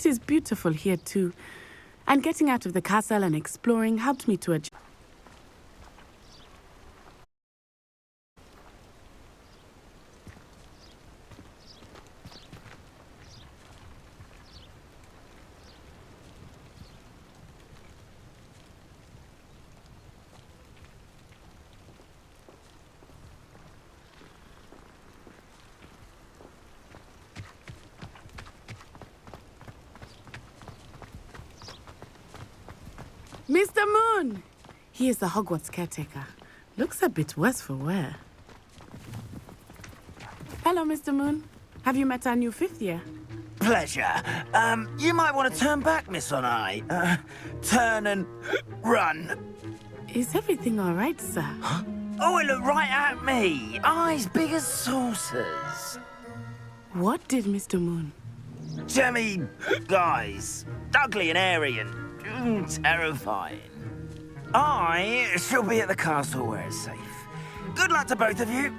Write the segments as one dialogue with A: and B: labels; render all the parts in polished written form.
A: It is beautiful here too. And getting out of the castle and exploring helped me to adjust. Mr. Moon! He is the Hogwarts caretaker. Looks a bit worse for wear. Hello, Mr. Moon. Have you met our new fifth year?
B: Pleasure. You might want to turn back, Miss Onai. Turn and run.
A: Is everything all right, sir?
B: Oh, it looked right at me. Eyes big as saucers.
A: What did Mr. Moon?
B: Jemmy guys. Ugly and airy and terrifying. I shall be at the castle where it's safe. Good luck to both of you.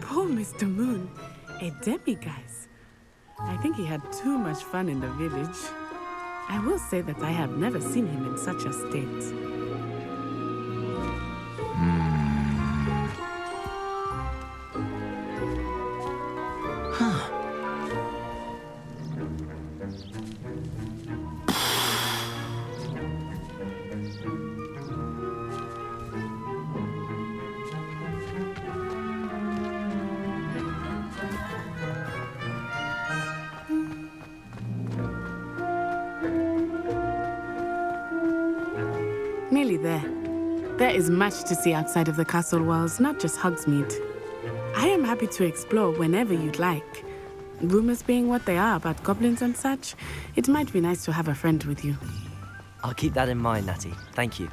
A: Poor Mr. Moon. A demiguise. I think he had too much fun in the village. I will say that I have never seen him in such a state. Nearly there. There is much to see outside of the castle walls, not just Hogsmeade. I am happy to explore whenever you'd like. Rumors being what they are about goblins and such, it might be nice to have a friend with you.
C: I'll keep that in mind, Natty. Thank you.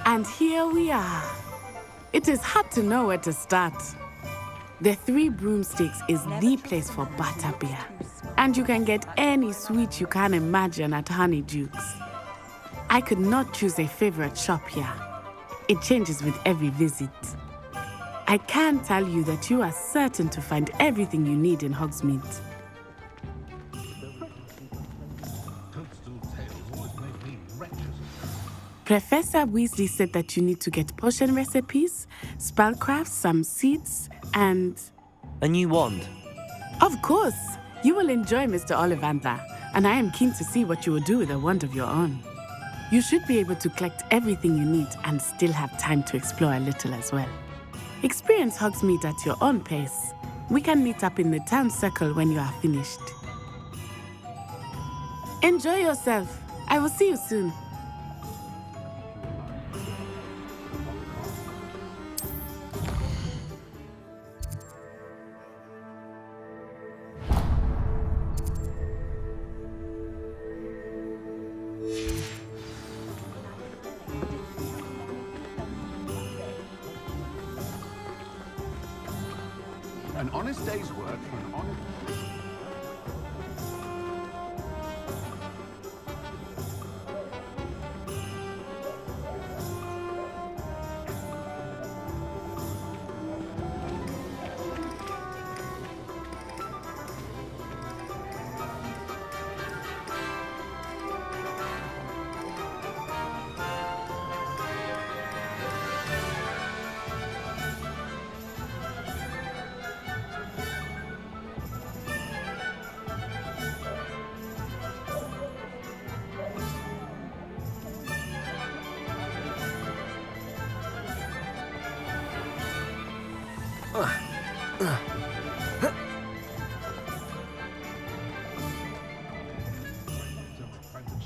A: And here we are. It is hard to know where to start. The Three Broomsticks is the place for butterbeer. And you can get any sweet you can imagine at Honeydukes. I could not choose a favorite shop here. It changes with every visit. I can tell you that you are certain to find everything you need in Hogsmeade. Professor Weasley said that you need to get potion recipes, spellcrafts, some seeds, and...
C: A new wand?
A: Of course! You will enjoy Mr. Ollivander, and I am keen to see what you will do with a wand of your own. You should be able to collect everything you need and still have time to explore a little as well. Experience Hogsmeade at your own pace. We can meet up in the town circle when you are finished. Enjoy yourself. I will see you soon.
D: An honest day's work for an honest...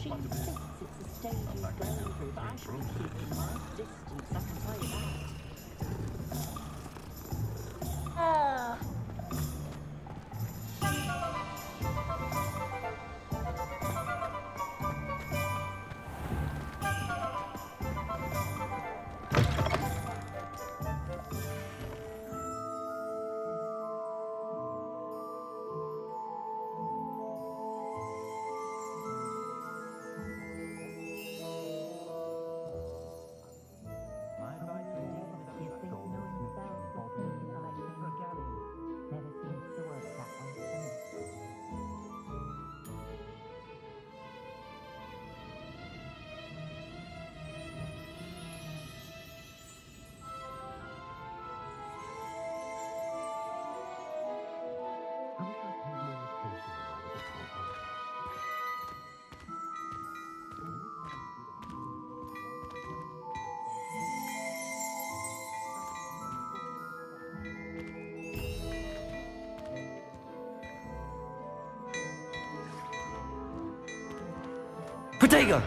E: She insists it's a stage you go through, but I should be keeping my distance, I can tell you that.
C: go.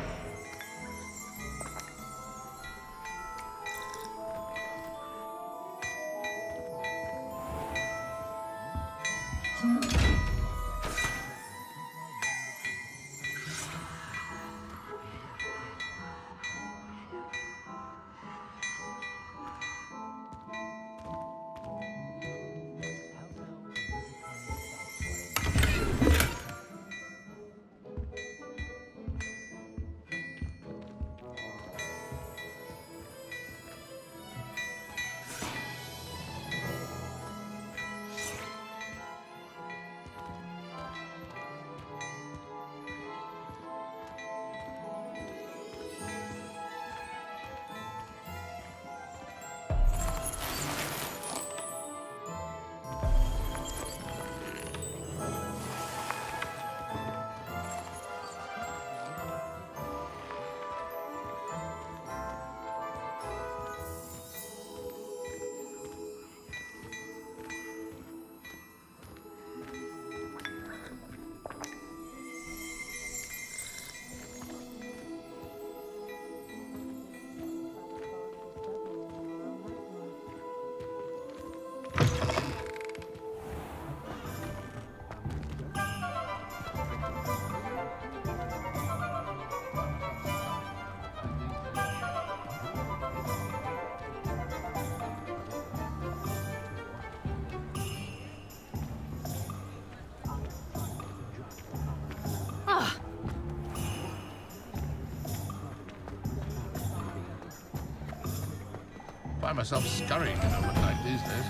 D: Find myself scurrying in a midnight these days.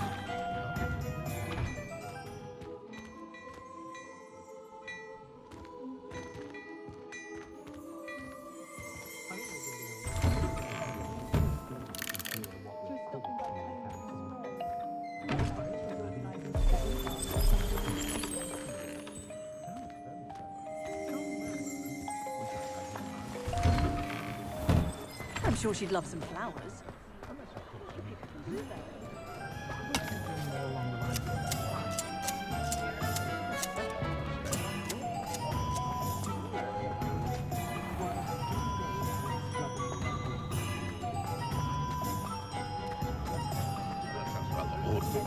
E: I'm sure she'd love some flowers.
D: That sounds rather awful.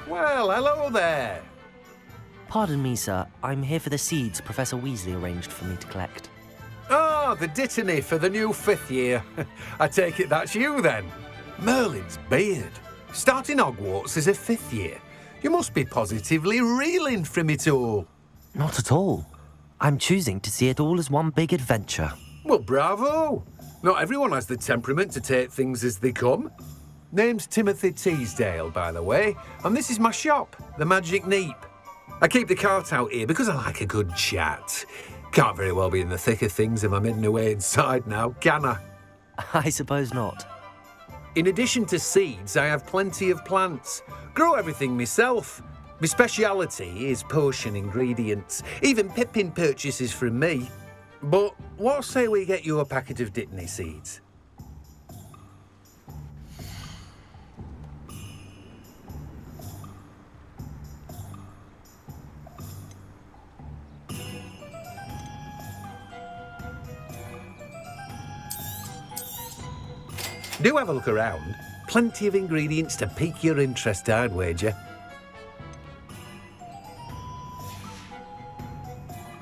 F: Well, hello there.
C: Pardon me, sir. I'm here for the seeds Professor Weasley arranged for me to collect.
F: Ah, the dittany for the new 5th year. I take it that's you then. Merlin's beard. Starting Hogwarts as a 5th year. You must be positively reeling from it all.
C: Not at all. I'm choosing to see it all as one big adventure.
F: Well, bravo. Not everyone has the temperament to take things as they come. Name's Timothy Teasdale, by the way, and this is my shop, the Magic Neep. I keep the cart out here because I like a good chat. Can't very well be in the thick of things if I'm hidden away inside now, can I?
C: I suppose not.
F: In addition to seeds, I have plenty of plants. Grow everything myself. My speciality is potion ingredients. Even Pippin purchases from me. But what say we get you a packet of Dittany seeds? Do have a look around. Plenty of ingredients to pique your interest, I'd wager.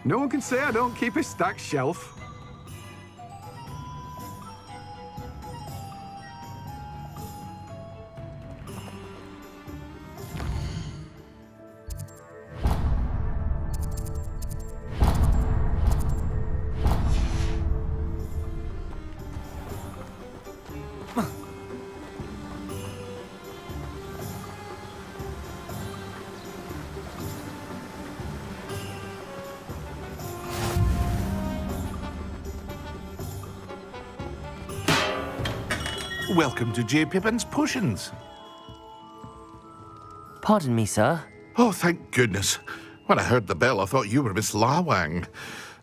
F: No one can say I don't keep a stacked shelf.
D: Welcome to J. Pippin's Potions.
C: Pardon me, sir.
D: Oh, thank goodness. When I heard the bell, I thought you were Miss Lawang.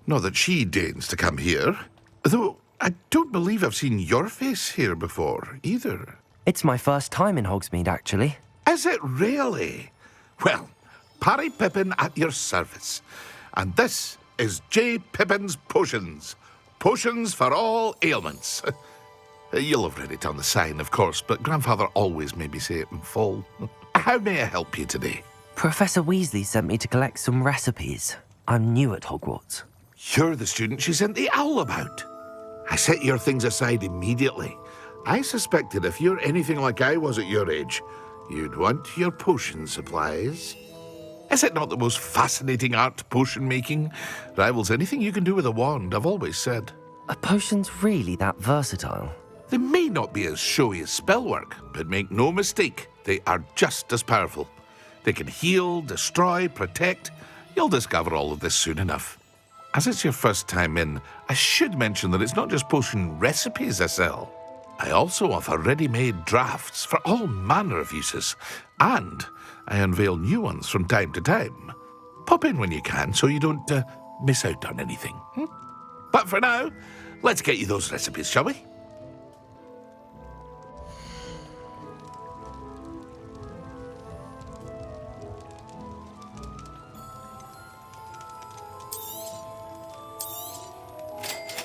D: Not that she deigns to come here. Though I don't believe I've seen your face here before, either.
C: It's my first time in Hogsmeade, actually.
D: Is it really? Well, Parry Pippin at your service. And this is J. Pippin's Potions. Potions for all ailments. You'll have read it on the sign, of course, but Grandfather always made me say it in full. How may I help you today?
C: Professor Weasley sent me to collect some recipes. I'm new at Hogwarts.
D: You're the student she sent the owl about. I set your things aside immediately. I suspected if you're anything like I was at your age, you'd want your potion supplies. Is it not the most fascinating art, potion making? Rivals anything you can do with a wand, I've always said.
C: Are potions really that versatile?
D: They may not be as showy as spellwork, but make no mistake, they are just as powerful. They can heal, destroy, protect. You'll discover all of this soon enough. As it's your first time in, I should mention that it's not just potion recipes I sell. I also offer ready-made drafts for all manner of uses, and I unveil new ones from time to time. Pop in when you can so you don't miss out on anything. But for now, let's get you those recipes, shall we?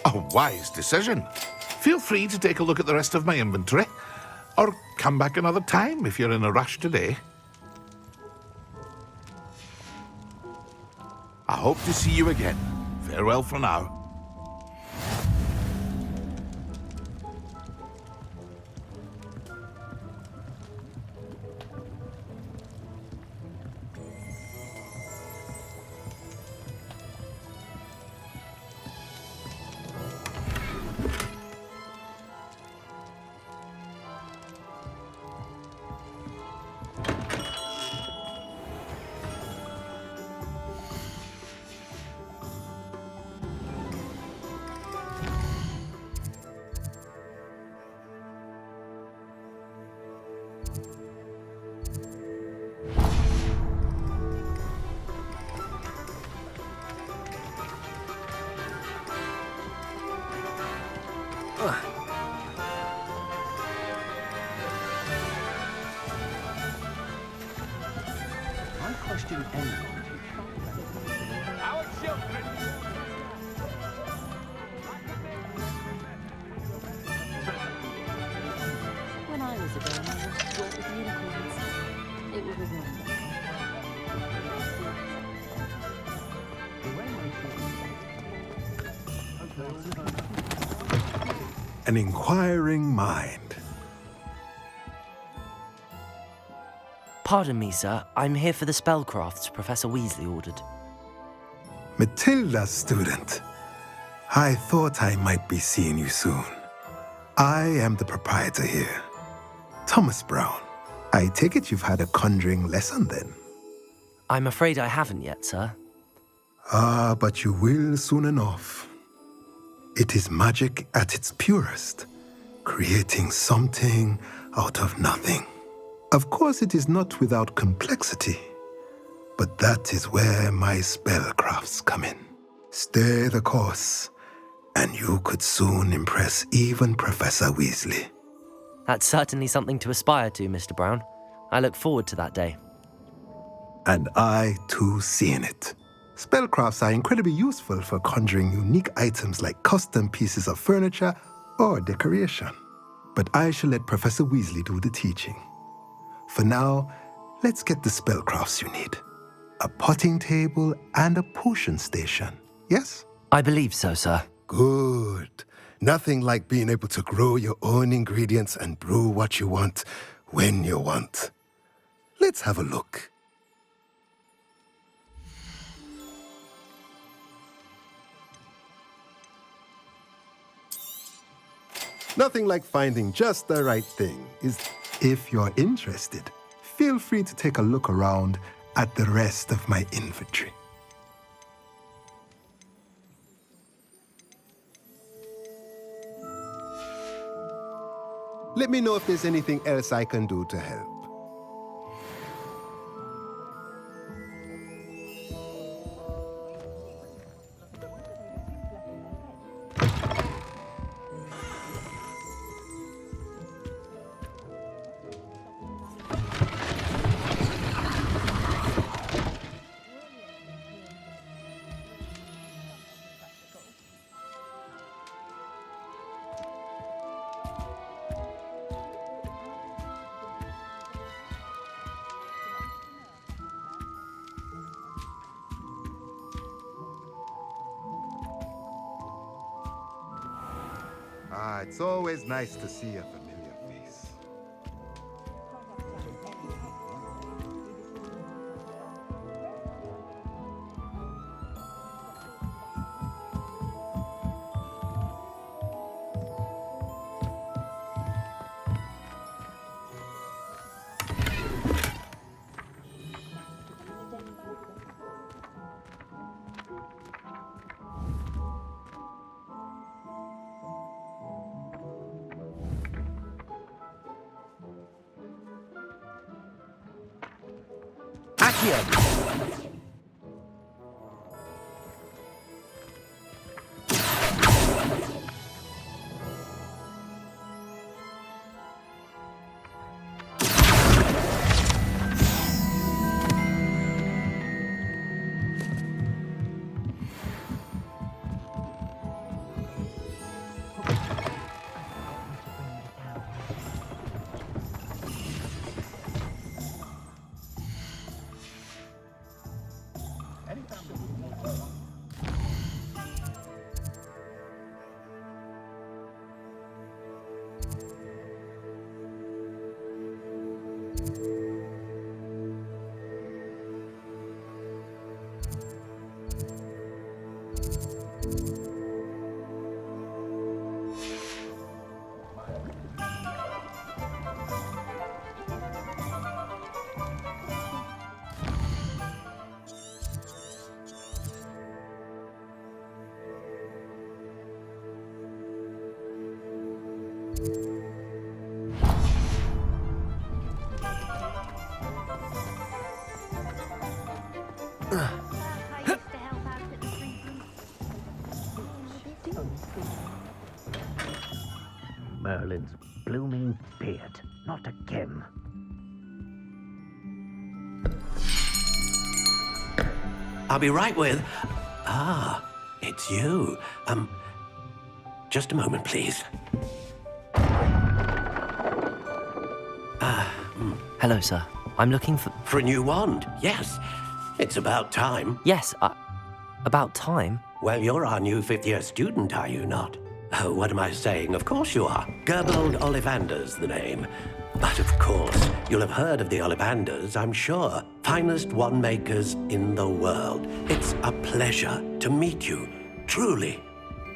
D: A wise decision. Feel free to take a look at the rest of my inventory, or come back another time if you're in a rush today. I hope to see you again. Farewell for now.
G: I question anyone who
B: Our children!
E: When I was a girl, I wanted to work with unicorns. It would have won.
H: An inquiring mind.
C: Pardon me, sir. I'm here for the spellcrafts Professor Weasley ordered.
H: Matilda, student. I thought I might be seeing you soon. I am the proprietor here, Thomas Brown. I take it you've had a conjuring lesson then?
C: I'm afraid I haven't yet, sir.
H: Ah, but you will soon enough. It is magic at its purest, creating something out of nothing. Of course, it is not without complexity, but that is where my spellcrafts come in. Stay the course, and you could soon impress even Professor Weasley.
C: That's certainly something to aspire to, Mr. Brown. I look forward to that day.
H: And I, too, seeing it. Spellcrafts are incredibly useful for conjuring unique items like custom pieces of furniture or decoration. but I shall let Professor Weasley do the teaching. For now, let's get the spellcrafts you need. A potting table and a potion station, yes?
C: I believe so, sir.
H: Good. Nothing like being able to grow your own ingredients and brew what you want when you want. Let's have a look. Nothing like finding just the right thing is... If you're interested, feel free to take a look around at the rest of my inventory. Let me know if there's anything else I can do to help. It's always nice to see a familiar face.
G: Merlin's blooming beard. Not again.
I: I'll be right with... it's you. Just a moment, please.
C: Hello, sir. I'm looking for...
I: For a new wand, yes. It's about time.
C: Yes, about time.
I: Well, you're our new fifth-year student, are you not? Oh, what am I saying? Of course you are. Gerbold Ollivander's the name. But of course, you'll have heard of the Ollivanders, I'm sure. Finest wand makers in the world. It's a pleasure to meet you, truly.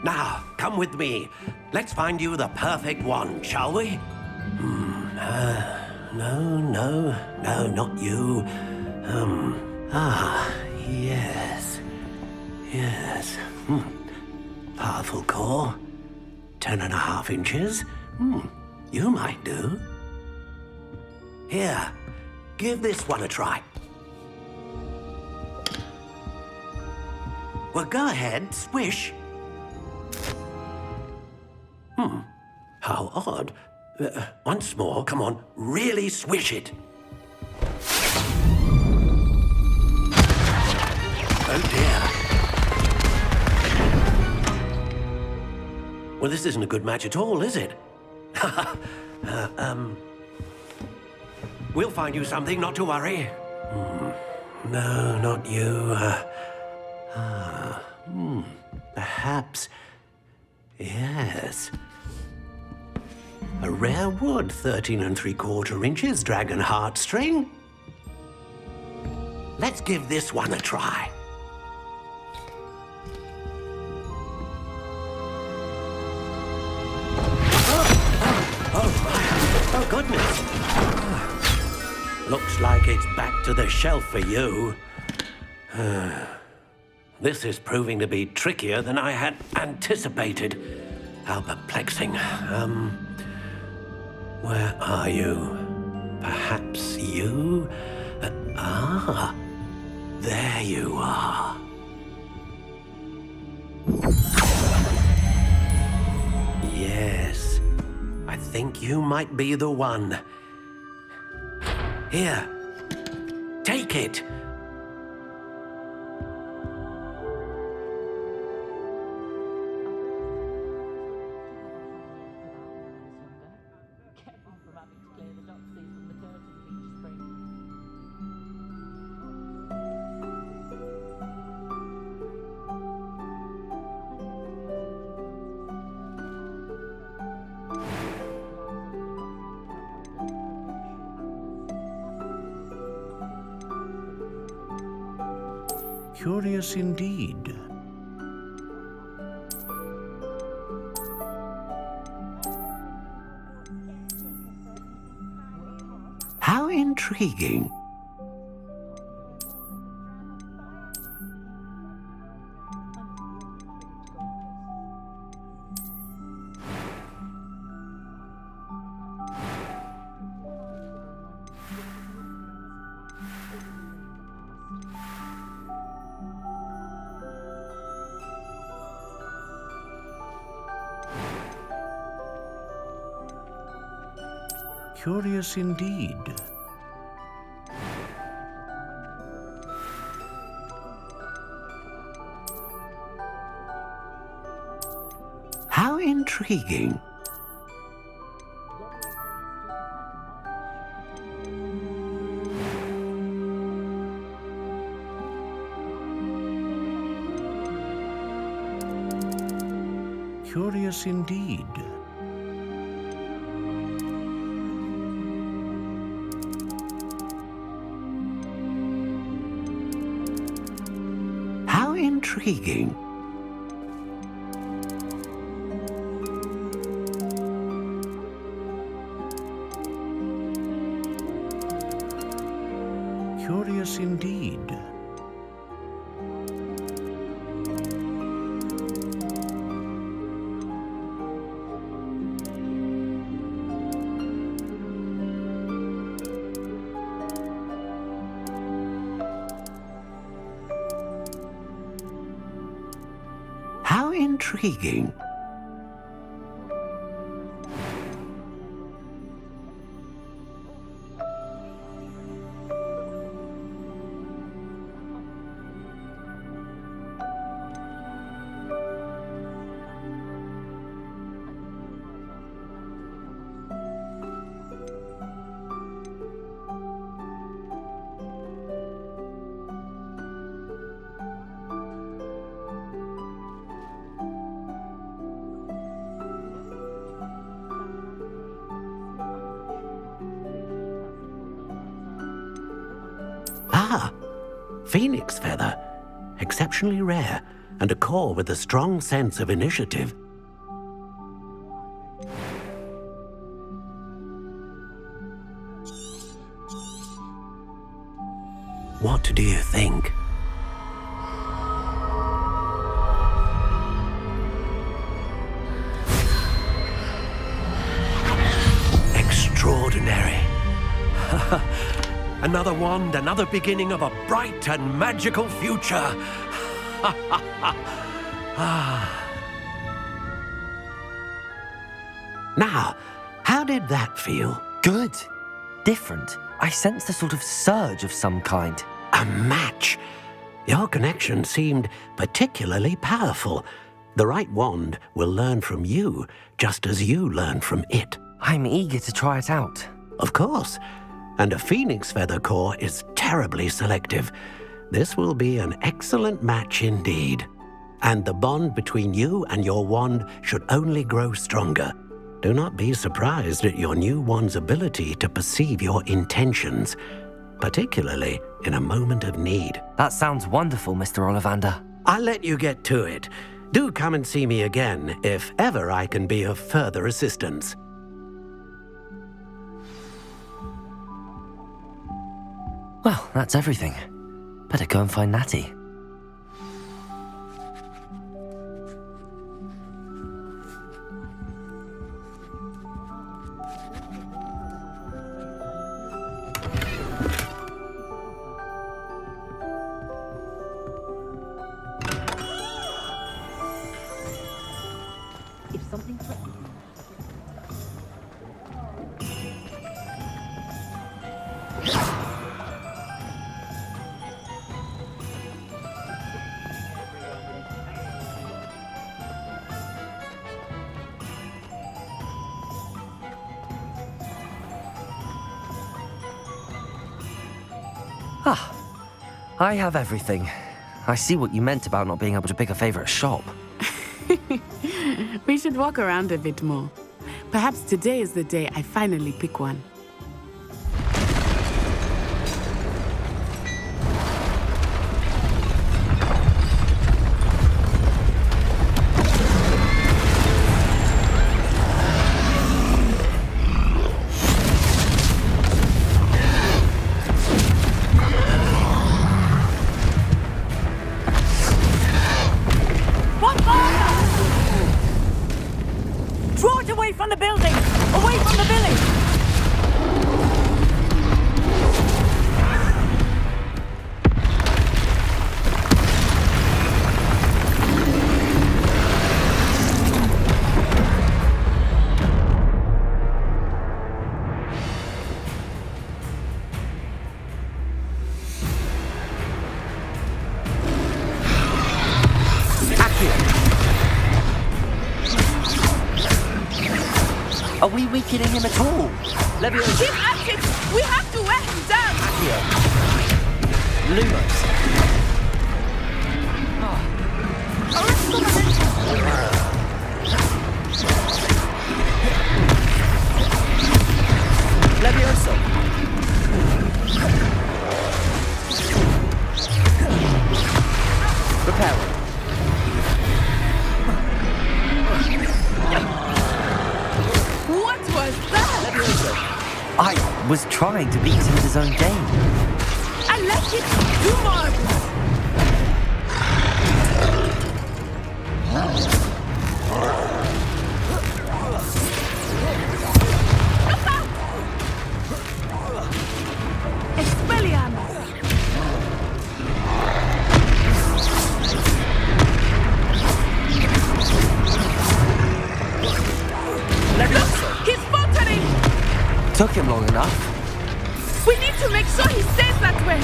I: Now, come with me. Let's find you the perfect wand, shall we? No, not you. Yes. Powerful core. 10.5 inches. You might do. Here, give this one a try. Well, go ahead, swish. How odd. Once more, come on, really swish it. Oh dear. Well, this isn't a good match at all, is it? We'll find you something, not to worry. No, not you. Perhaps. Yes. A rare wood, 13 3/4 inches, dragon heartstring. Let's give this one a try. Oh, goodness. Looks like it's back to the shelf for you. This is proving to be trickier than I had anticipated. How perplexing. Where are you? Perhaps you? There you are. Yes, I think you might be the one. Here, take it.
J: Curious indeed.
I: How intriguing.
J: Curious indeed.
I: How intriguing.
J: Curious indeed.
I: How intriguing.
J: Curious indeed.
I: How intriguing. Ah, phoenix feather. Exceptionally rare, and a core with a strong sense of initiative. What do you think? Extraordinary. Another wand, another beginning of a bright and magical future. Now, how did that feel?
C: Good. Different. I sensed a sort of surge of some kind.
I: A match. Your connection seemed particularly powerful. The right wand will learn from you, just as you learn from it.
C: I'm eager to try it out.
I: Of course. And a phoenix feather core is terribly selective. This will be an excellent match indeed. And the bond between you and your wand should only grow stronger. Do not be surprised at your new wand's ability to perceive your intentions, particularly in a moment of need.
C: That sounds wonderful, Mr. Ollivander.
I: I'll let you get to it. Do come and see me again if ever I can be of further assistance.
C: Well, that's everything. Better go and find Natty.
E: If something threatens you,
C: Ah, I have everything. I see what you meant about not being able to pick a favorite shop.
A: We should walk around a bit more. Perhaps today is the day I finally pick one.
E: draw it away from the building! Away from the village!
C: Are we weakening him at all? Leviosa.
A: Keep at it! We have to wear him down!
C: Accio. Lumos. Leviosa. Repel.
A: What was that?
C: I was trying to beat him at his own game.
A: I like it! Do more! Look out! Expelliarmus! Look! He's faltering!
C: Took him long enough.
A: We need to make sure he stays that way!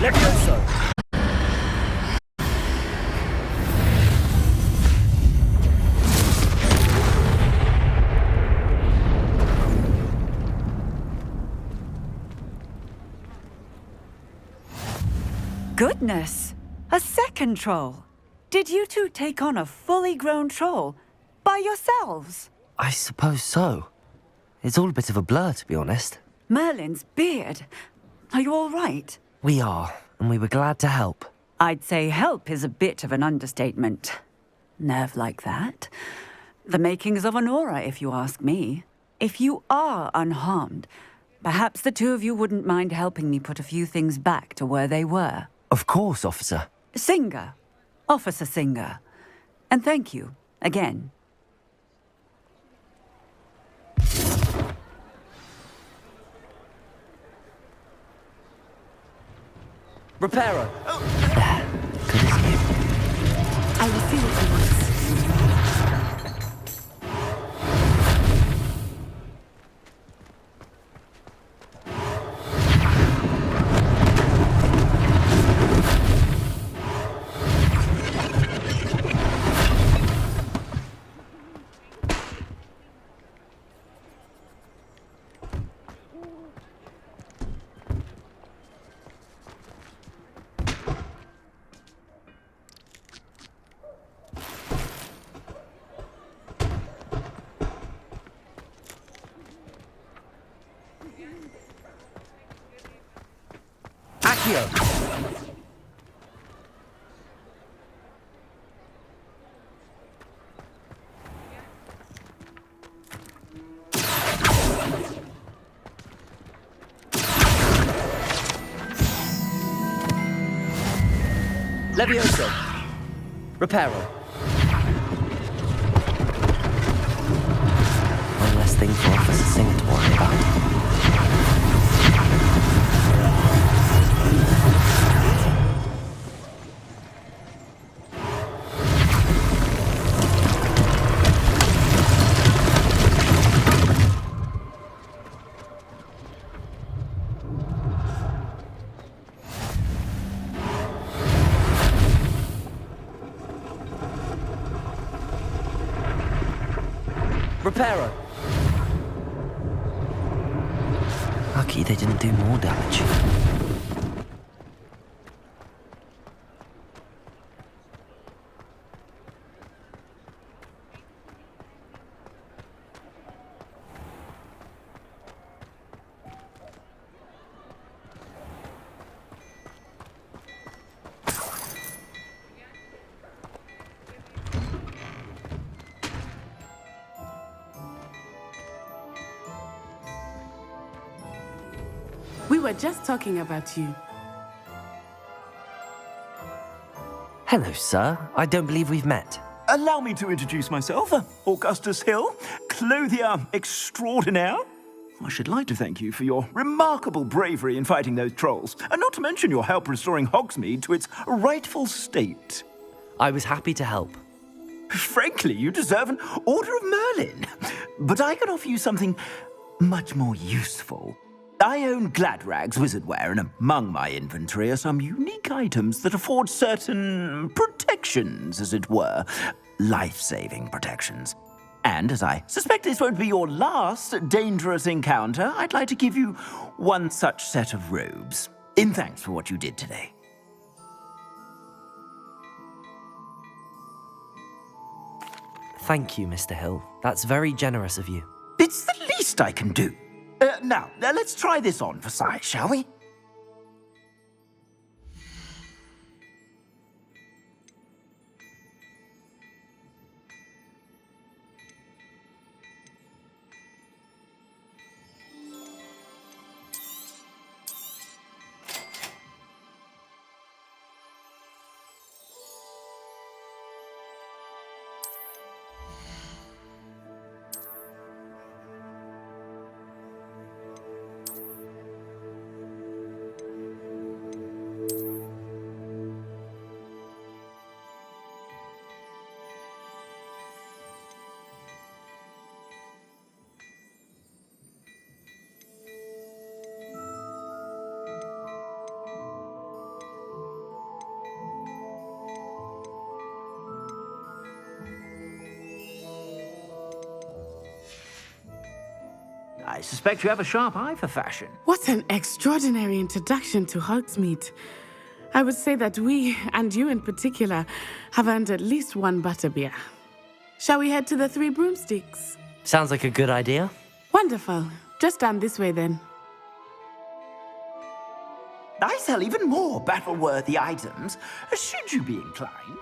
C: Leviosa.
K: Goodness! A second troll! Did you two take on a fully grown troll? By yourselves?
C: I suppose so. It's all a bit of a blur, to be honest.
K: Merlin's beard. Are you all right?
C: We are, and we were glad to help.
K: I'd say help is a bit of an understatement. Nerve like that. The makings of an aura, if you ask me. If you are unharmed, perhaps the two of you wouldn't mind helping me put a few things back to where they were.
C: Of course, officer.
K: Singer. Officer Singer. And thank you, again.
C: Reparo!
A: I will see what he wants.
C: Accio! Levioso! Reparo! One less thing for Officer Singh to worry about. Reparo! Lucky they didn't do more damage.
A: We were just talking about you.
C: Hello, sir. I don't believe we've met.
B: Allow me to introduce myself, Augustus Hill, clothier extraordinaire. I should like to thank you for your remarkable bravery in fighting those trolls, and not to mention your help restoring Hogsmeade to its rightful state.
C: I was happy to help.
B: Frankly, you deserve an Order of Merlin. But I can offer you something much more useful. I own Gladrag's wizardware, and among my inventory are some unique items that afford certain protections, as it were. Life-saving protections. And as I suspect this won't be your last dangerous encounter, I'd like to give you one such set of robes, in thanks for what you did today.
C: Thank you, Mr. Hill. That's very generous of you.
B: It's the least I can do. Now, let's try this on for size, shall we? I suspect you have a sharp eye for fashion.
A: What an extraordinary introduction to Hogsmeade. I would say that we, and you in particular, have earned at least one butterbeer. Shall we head to the Three Broomsticks?
C: Sounds like a good idea.
A: Wonderful. Just stand this way then.
B: I sell even more battle-worthy items, should you be inclined.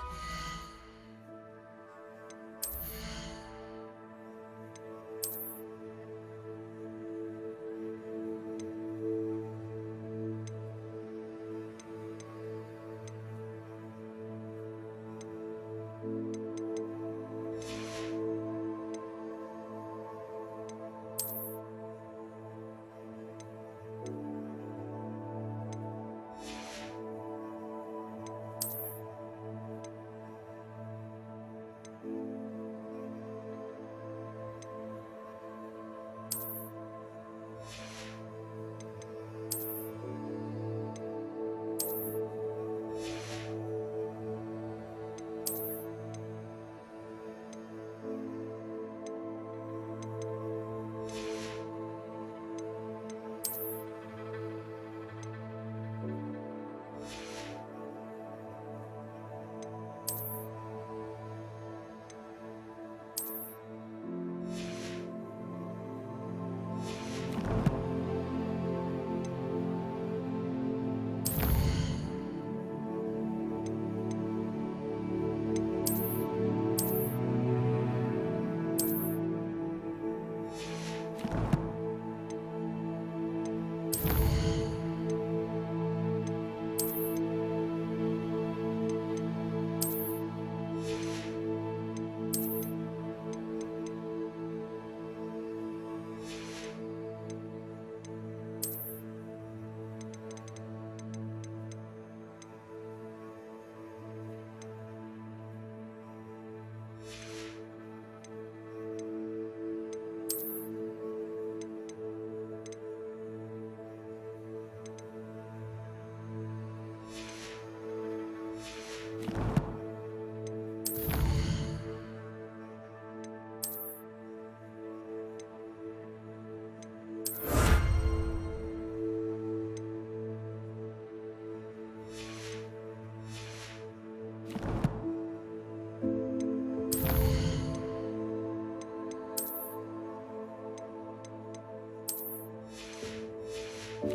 B: You're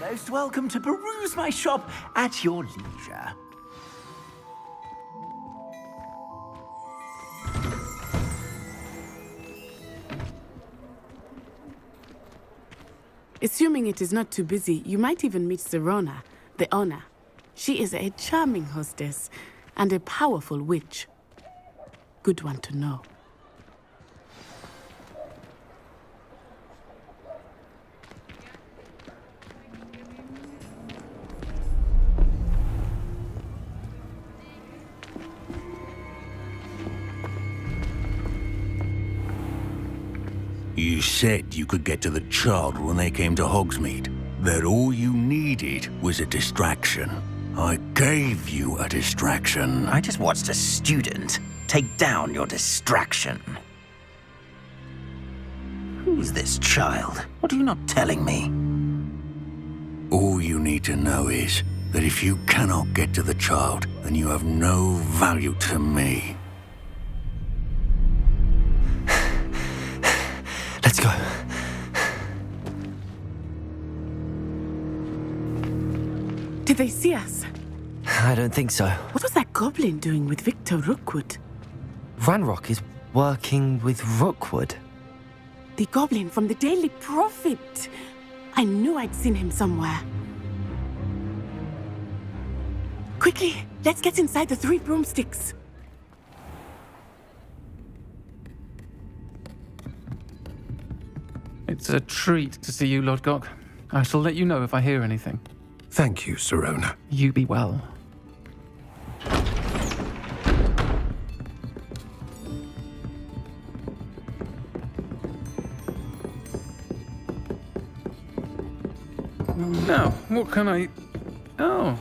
B: most welcome to peruse my shop at your leisure.
A: Assuming it is not too busy, you might even meet Serona, the owner. She is a charming hostess and a powerful witch. Good one to know.
J: You said you could get to the child when they came to Hogsmeade. That all you needed was a distraction. I gave you a distraction.
B: I just watched a student take down your distraction. Who's this child? What are you not telling me?
J: All you need to know is that if you cannot get to the child, then you have no value to me.
C: Let's go.
A: Did they see us?
C: I don't think so.
A: What was that goblin doing with Victor Rookwood?
C: Ranrock is working with Rookwood.
A: The goblin from the Daily Prophet. I knew I'd seen him somewhere. Quickly, let's get inside the 3 broomsticks.
L: It's a treat to see you, Lodgok. I shall let you know if I hear anything.
F: Thank you, Serona.
L: You be well. Now, what can I... Oh,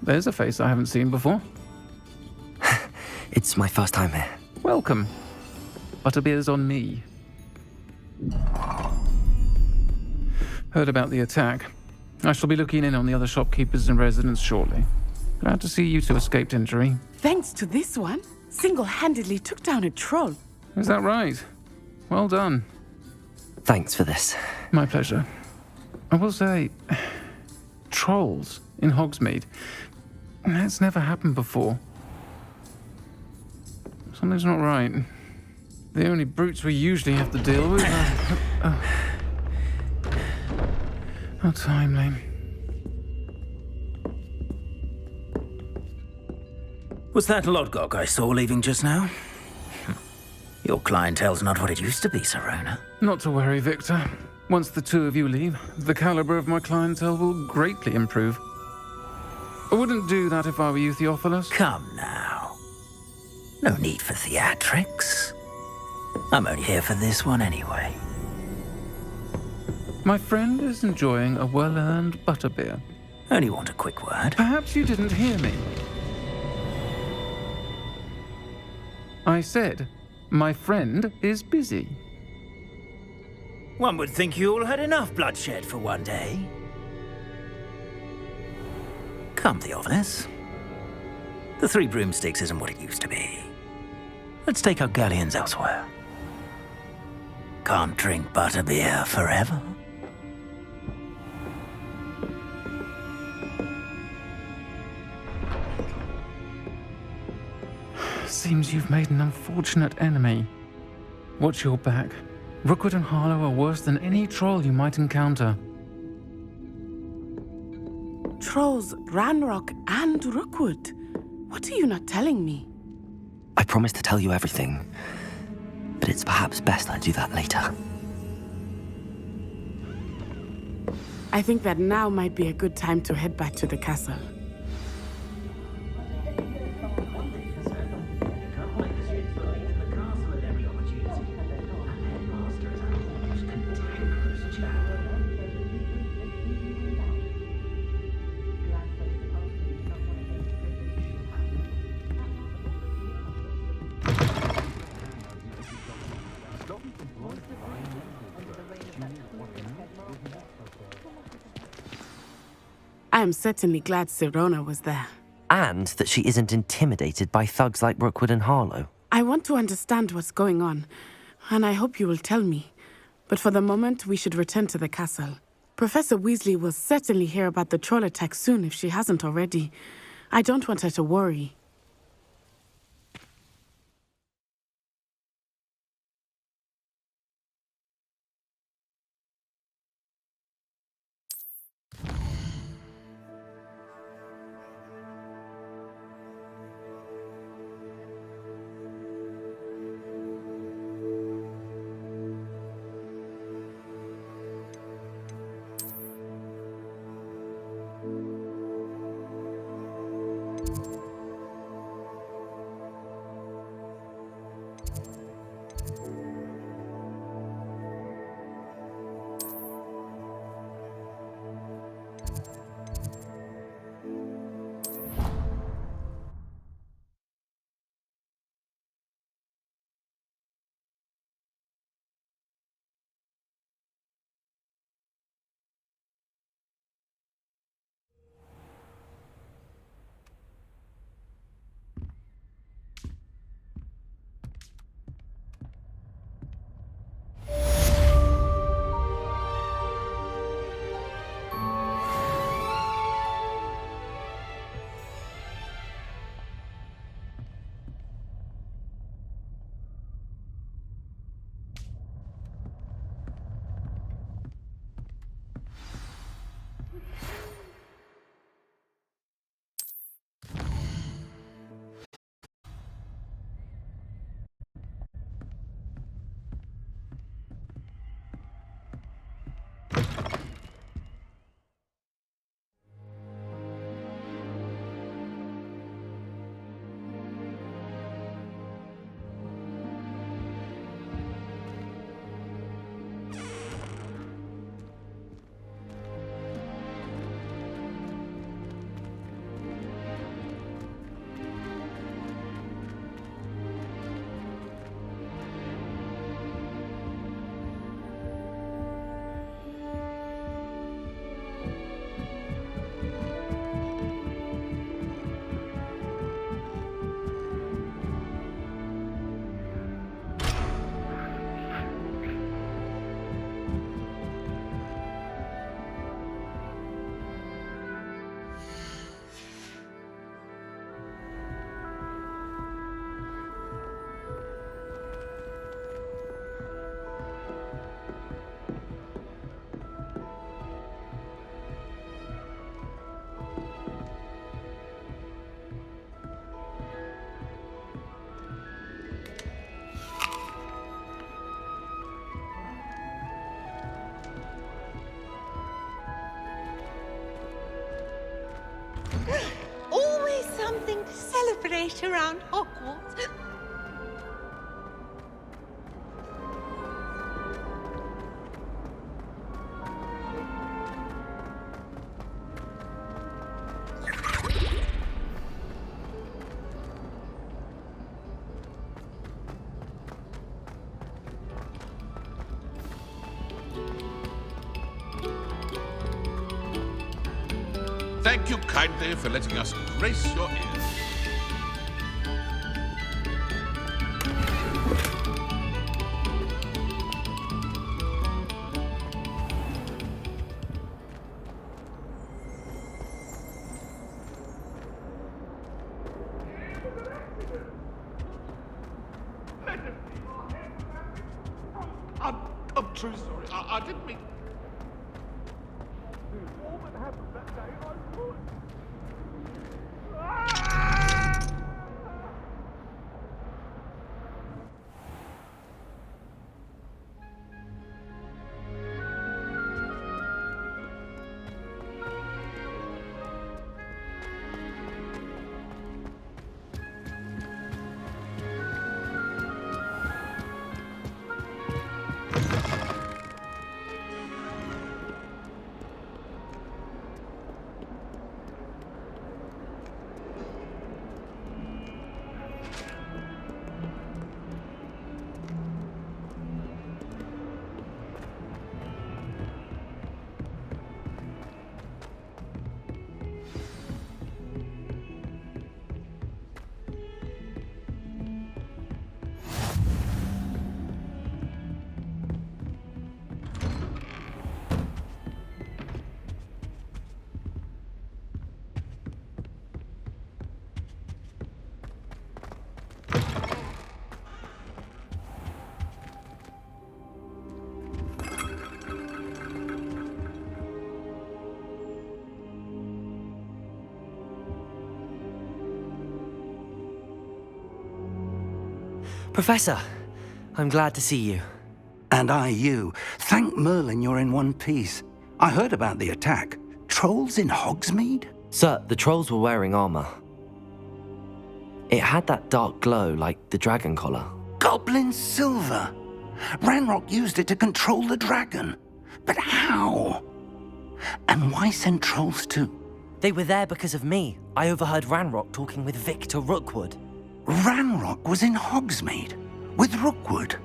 L: there's a face I haven't seen before.
C: It's my first time here.
L: Welcome. Butterbeer's on me. Heard about the attack. I shall be looking in on the other shopkeepers and residents shortly. Glad to see you two escaped injury.
A: Thanks to this one, single-handedly took down a troll.
L: Is that right? Well done.
C: Thanks for this.
L: My pleasure. I will say, trolls in Hogsmeade. That's never happened before. Something's not right. The only brutes we usually have to deal with are... How timely.
B: Was that Lodgok I saw leaving just now? Your clientele's not what it used to be, Serona.
L: Not to worry, Victor. Once the 2 of you leave, the caliber of my clientele will greatly improve. I wouldn't do that if I were you, Theophilus.
B: Come now. No need for theatrics. I'm only here for this one anyway.
L: My friend is enjoying a well-earned butterbeer.
B: Only want a quick word.
L: Perhaps you didn't hear me. I said, my friend is busy.
B: One would think you all had enough bloodshed for one day. Come, Theophilus. The 3 broomsticks isn't what it used to be. Let's take our galleons elsewhere. Can't drink butterbeer forever.
L: Seems you've made an unfortunate enemy. Watch your back. Rookwood and Harlow are worse than any troll you might encounter.
A: Trolls, Ranrock, and Rookwood. What are you not telling me?
C: I promised to tell you everything, but it's perhaps best I do that later.
A: I think that now might be a good time to head back to the castle. I am certainly glad Sirona was there.
C: And that she isn't intimidated by thugs like Rookwood and Harlow.
A: I want to understand what's going on, and I hope you will tell me. But for the moment, we should return to the castle. Professor Weasley will certainly hear about the troll attack soon if she hasn't already. I don't want her to worry.
M: Always something to celebrate around Hogwarts.
D: Thank you kindly for letting us grace your ears. I'm truly sorry. I didn't mean... All that happened that day, I thought...
C: Professor, I'm glad to see you.
G: And I you. Thank Merlin you're in one piece. I heard about the attack. Trolls in Hogsmeade?
C: Sir, the trolls were wearing armor. It had that dark glow like the dragon collar.
G: Goblin silver. Ranrock used it to control the dragon. But how? And why send trolls too?
C: They were there because of me. I overheard Ranrock talking with Victor Rookwood.
G: Ranrock was in Hogsmeade? With Rookwood?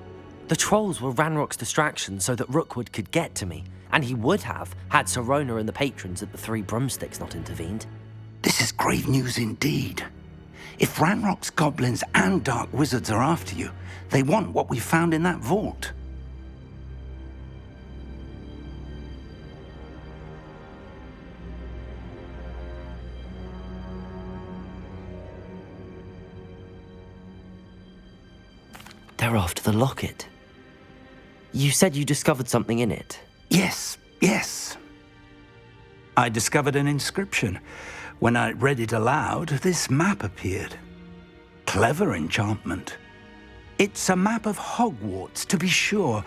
C: The trolls were Ranrock's distraction so that Rookwood could get to me. And he would have, had Sirona and the patrons at the Three Broomsticks not intervened.
G: This is grave news indeed. If Ranrock's goblins and dark wizards are after you, they want what we found in that vault.
C: They're after the locket. You said you discovered something in it.
G: Yes. I discovered an inscription. When I read it aloud, this map appeared. Clever enchantment. It's a map of Hogwarts, to be sure,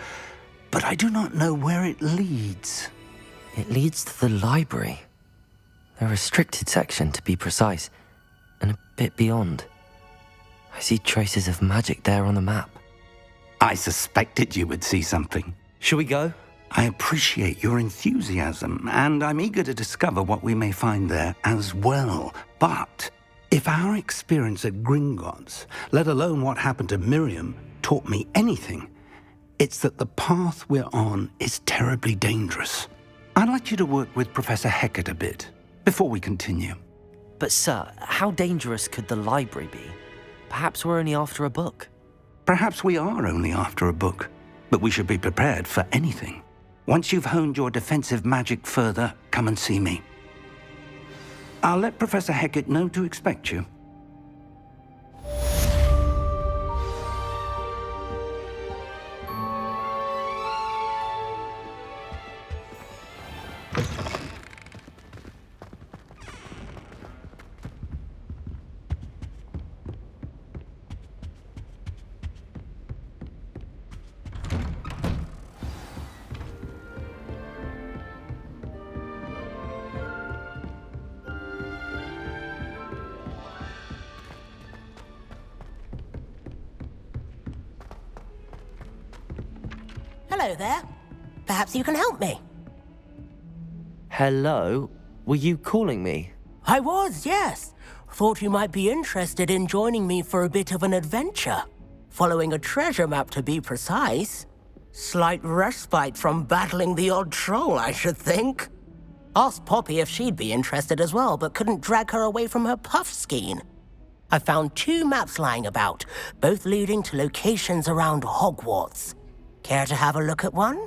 G: but I do not know where it leads.
C: It leads to the library. A restricted section, to be precise, and a bit beyond. I see traces of magic there on the map.
G: I suspected you would see something.
C: Shall we go?
G: I appreciate your enthusiasm, and I'm eager to discover what we may find there as well. But if our experience at Gringotts, let alone what happened to Miriam, taught me anything, it's that the path we're on is terribly dangerous. I'd like you to work with Professor Hecat a bit before we continue.
C: But sir, how dangerous could the library be? Perhaps we're only after a book.
G: Perhaps we are only after a book, but we should be prepared for anything. Once you've honed your defensive magic further, come and see me. I'll let Professor Hecat know to expect you.
N: Hello there. Perhaps you can help me.
C: Hello? Were you calling me?
N: I was, yes. Thought you might be interested in joining me for a bit of an adventure. Following a treasure map, to be precise. Slight respite from battling the odd troll, I should think. Asked Poppy if she'd be interested as well, but couldn't drag her away from her puff skein. I found 2 maps lying about, both leading to locations around Hogwarts. Care to have a look at one?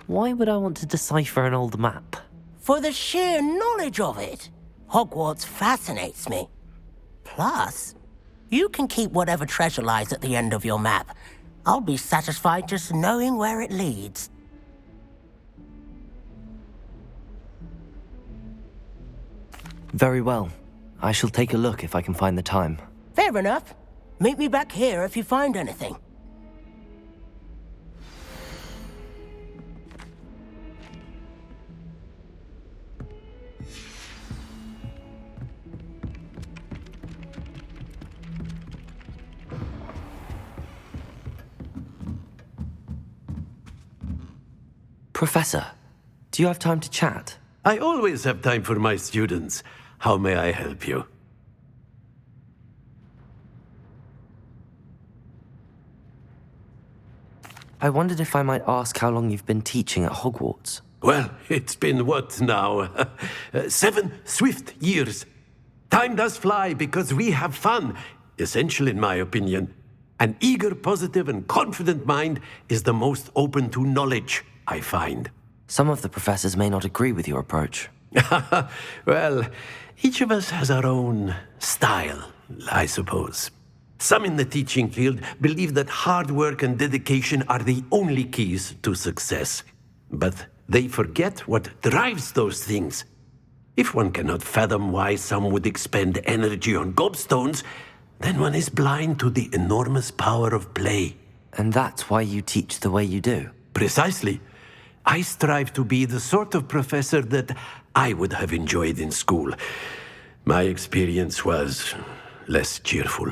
C: Why would I want to decipher an old map?
N: For the sheer knowledge of it. Hogwarts fascinates me. Plus, you can keep whatever treasure lies at the end of your map. I'll be satisfied just knowing where it leads.
C: Very well. I shall take a look if I can find the time.
N: Fair enough. Meet me back here if you find anything.
C: Professor, do you have time to chat?
O: I always have time for my students. How may I help you?
C: I wondered if I might ask how long you've been teaching at Hogwarts.
O: Well, it's been what now? 7 swift years. Time does fly because we have fun, essential in my opinion. An eager, positive, and confident mind is the most open to knowledge, I find.
C: Some of the professors may not agree with your approach.
O: Well, each of us has our own style, I suppose. Some in the teaching field believe that hard work and dedication are the only keys to success. But they forget what drives those things. If one cannot fathom why some would expend energy on gobstones, then one is blind to the enormous power of play.
C: And that's why you teach the way you do?
O: Precisely. I strive to be the sort of professor that I would have enjoyed in school. My experience was less cheerful.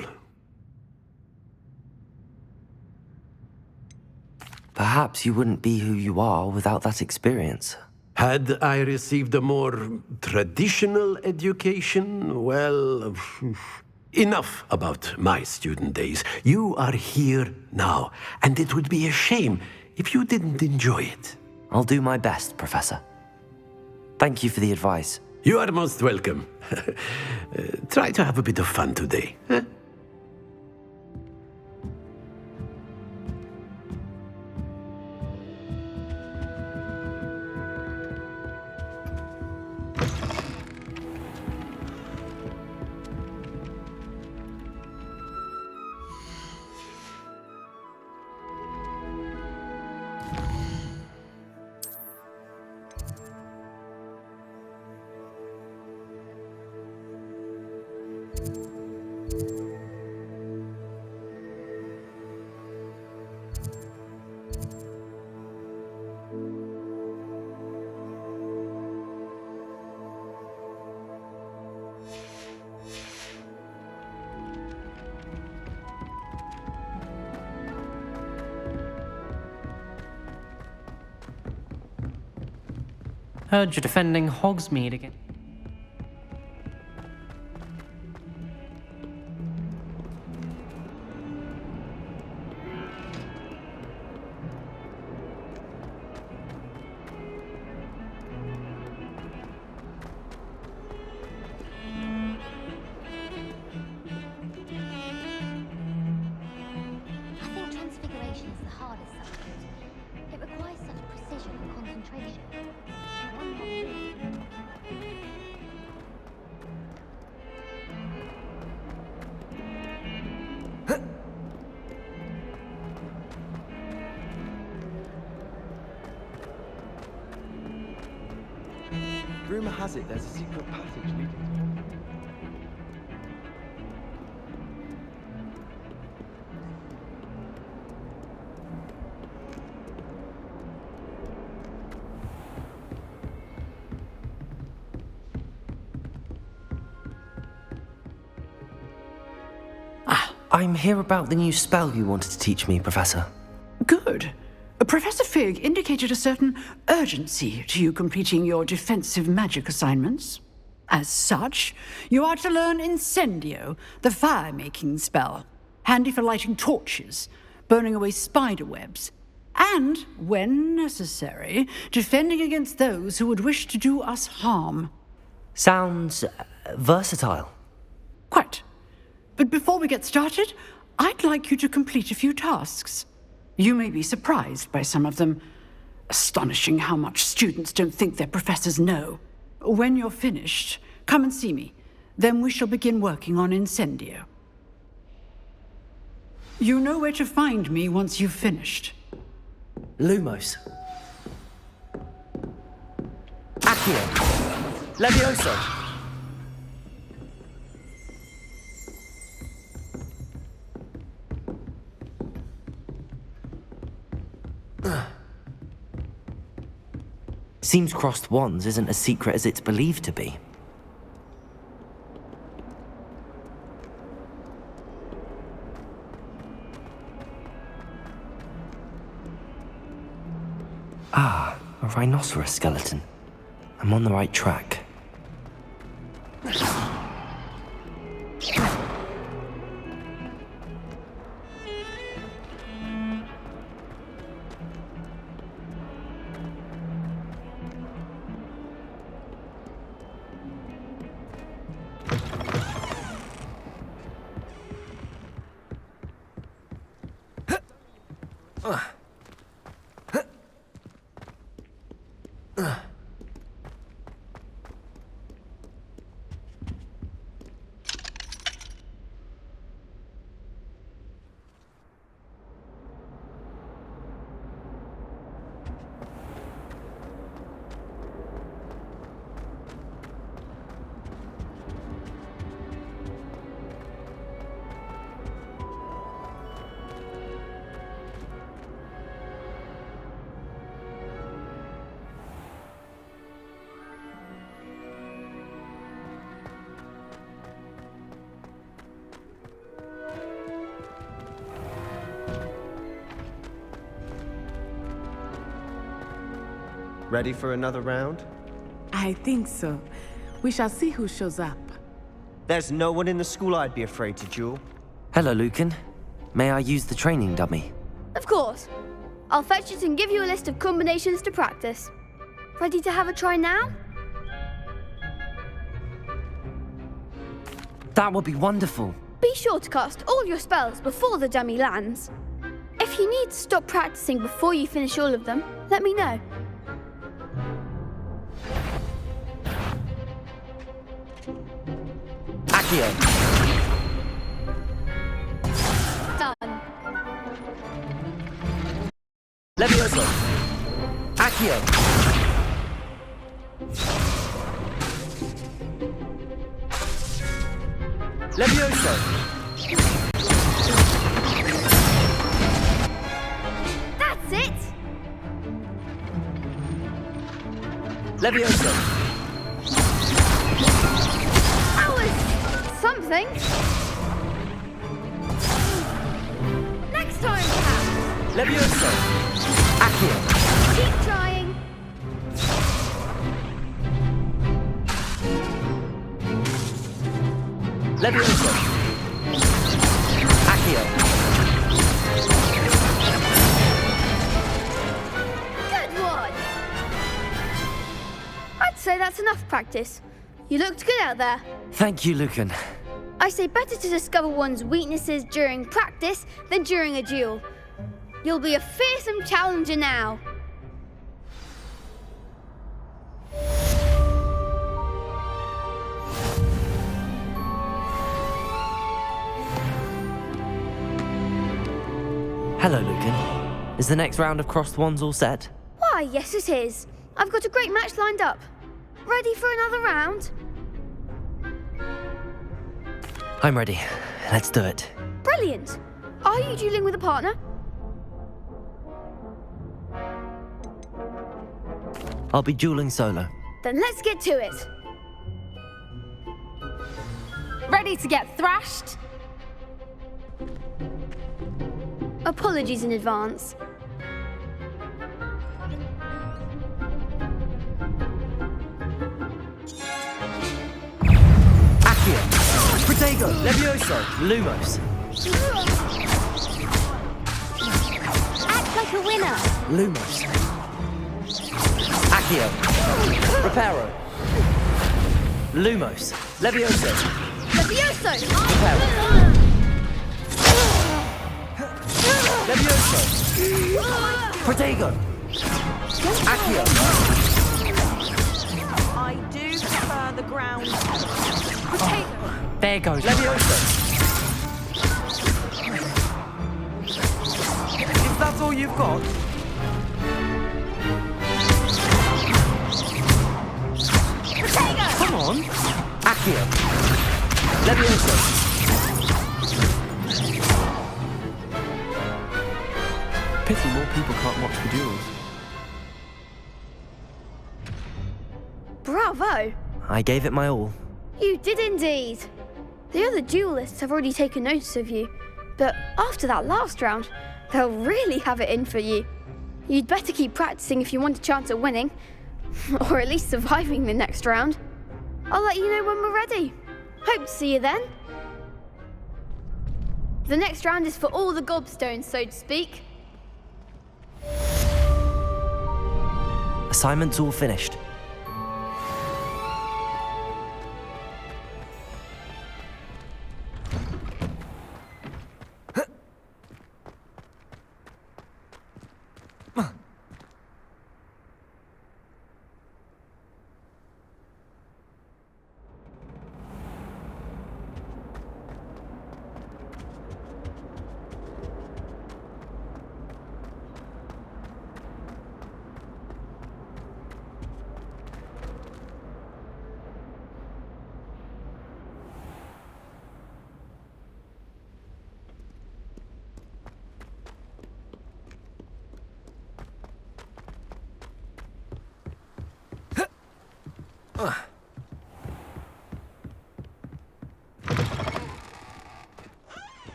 C: Perhaps you wouldn't be who you are without that experience.
O: Had I received a more traditional education, well, enough about my student days. You are here now, and it would be a shame if you didn't enjoy it.
C: I'll do my best, Professor. Thank you for the advice.
O: You are most welcome. Try to have a bit of fun today. Huh?
P: Heard you're defending Hogsmeade again.
Q: I think transfiguration is the hardest subject. It requires such precision and concentration.
R: Rumor has it there's a secret passage leading.
C: I'm here about the new spell you wanted to teach me, Professor.
S: Good. Professor Fig indicated a certain urgency to you completing your defensive magic assignments. As such, you are to learn Incendio, the fire-making spell, handy for lighting torches, burning away spider webs, and, when necessary, defending against those who would wish to do us harm.
C: Sounds versatile.
S: Quite. But before we get started, I'd like you to complete a few tasks. You may be surprised by some of them. Astonishing how much students don't think their professors know. When you're finished, come and see me. Then we shall begin working on Incendio. You know where to find me once you've finished.
C: Lumos. Accio. Levioso. Seems crossed wands isn't as secret as it's believed to be. Ah, a rhinoceros skeleton. I'm on the right track.
R: Ready for another round?
A: I think so. We shall see who shows up.
R: There's no one in the school I'd be afraid to duel.
C: Hello, Lucan. May I use the training dummy?
T: Of course. I'll fetch it and give you a list of combinations to practice. Ready to have a try now?
C: That would be wonderful.
T: Be sure to cast all your spells before the dummy lands. If you need to stop practicing before you finish all of them, let me know.
C: Accio.
T: Done.
C: Levioso. Accio. Levioso.
T: That's it!
C: Levioso.
T: That was something. Next time, perhaps.
C: Levioso. Accio.
T: Keep trying.
C: Levioso. Accio.
T: Good one. I'd say that's enough practice. You looked good out there.
C: Thank you, Lucan.
T: I say better to discover one's weaknesses during practice than during a duel. You'll be a fearsome challenger now.
C: Hello, Lucan. Is the next round of crossed wands all set?
T: Why, yes it is. I've got a great match lined up. Ready for another round?
C: I'm ready. Let's do it.
T: Brilliant. Are you dueling with a partner?
C: I'll be dueling solo.
T: Then let's get to it.
M: Ready to get thrashed?
T: Apologies in advance.
C: Accio. Protego. Levioso. Lumos.
T: Act like a winner.
C: Lumos. Accio. Reparo. Lumos. Levioso.
T: Levioso!
C: Reparo. Levioso. Protego. Accio.
M: I do prefer the ground. Protego.
C: There goes. Levioso. Is that all you've got?
T: Protego.
C: Come on. Accio. Levioso.
R: Pity more people can't watch the duels.
T: Bravo!
C: I gave it my all.
T: You did indeed. The other duelists have already taken notice of you, but after that last round, they'll really have it in for you. You'd better keep practicing if you want a chance at winning, or at least surviving the next round. I'll let you know when we're ready. Hope to see you then. The next round is for all the gobstones, so to speak.
C: Assignment's all finished.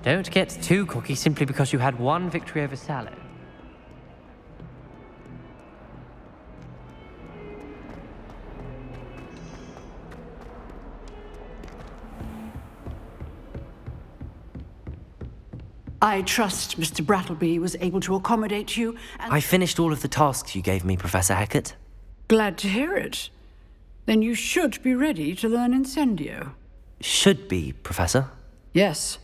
P: Don't get too cocky simply because you had one victory over Sallow.
S: I trust Mr. Brattleby was able to accommodate you, and
C: I finished all of the tasks you gave me, Professor Hecat.
S: glad to hear it. Then you should be ready to learn Incendio.
C: Should be, Professor.
S: Yes.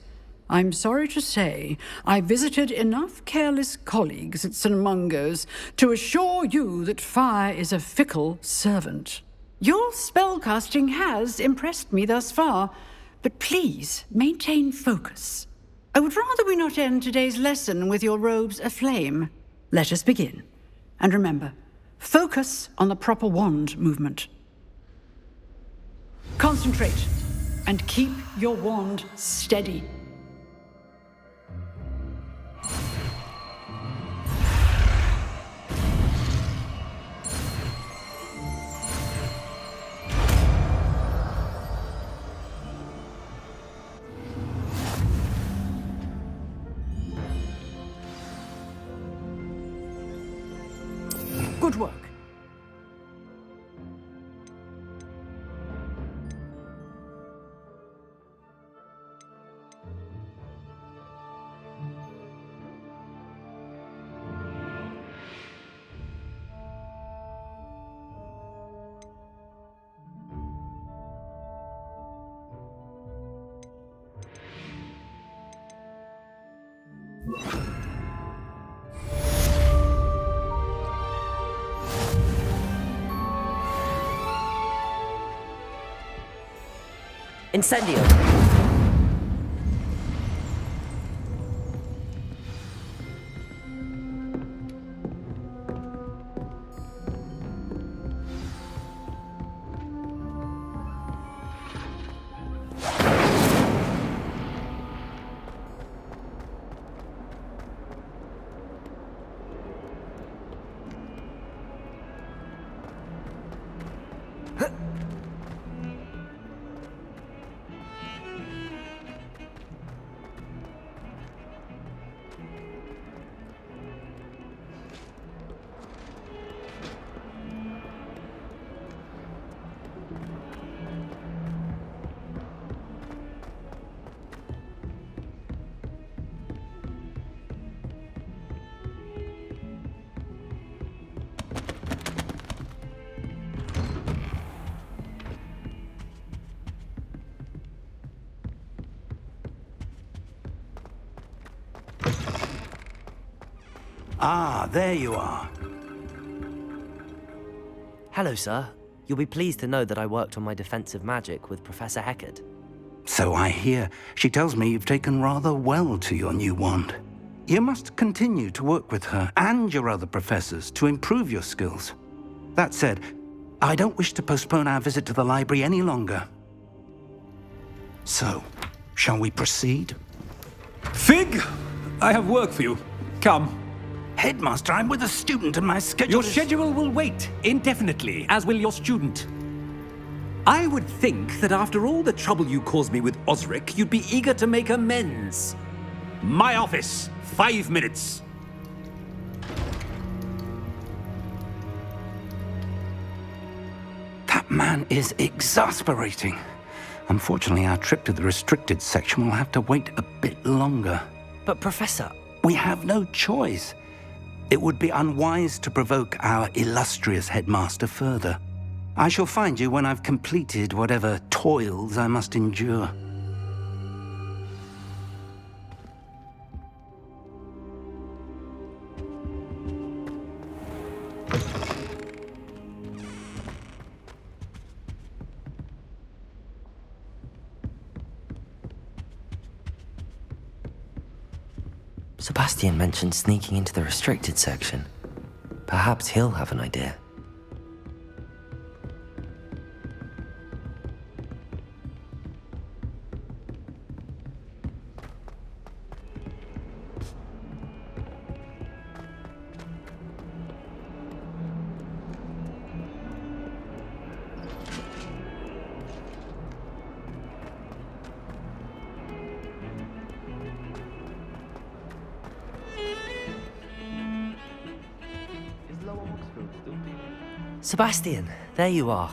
S: I'm sorry to say, I visited enough careless colleagues at St. Mungo's to assure you that fire is a fickle servant. Your spellcasting has impressed me thus far, but please maintain focus. I would rather we not end today's lesson with your robes aflame. Let us begin. And remember, focus on the proper wand movement. Concentrate and keep your wand steady. Good work.
C: Incendio!
G: Ah, there you are.
C: Hello, sir. You'll be pleased to know that I worked on my defensive magic with Professor Hecat.
G: So I hear. She tells me you've taken rather well to your new wand. You must continue to work with her and your other professors to improve your skills. That said, I don't wish to postpone our visit to the library any longer. So, shall we proceed?
U: Fig! I have work for you. Come.
G: Headmaster, I'm with a student and my schedule
U: Your schedule will wait indefinitely, as will your student. I would think that after all the trouble you caused me with Osric, you'd be eager to make amends. My office, 5 minutes.
G: That man is exasperating. Unfortunately, our trip to the restricted section will have to wait a bit longer.
C: But, Professor...
G: We have no choice. It would be unwise to provoke our illustrious headmaster further. I shall find you when I've completed whatever toils I must endure.
C: Sebastian mentioned sneaking into the restricted section. Perhaps he'll have an idea. Sebastian, there you are.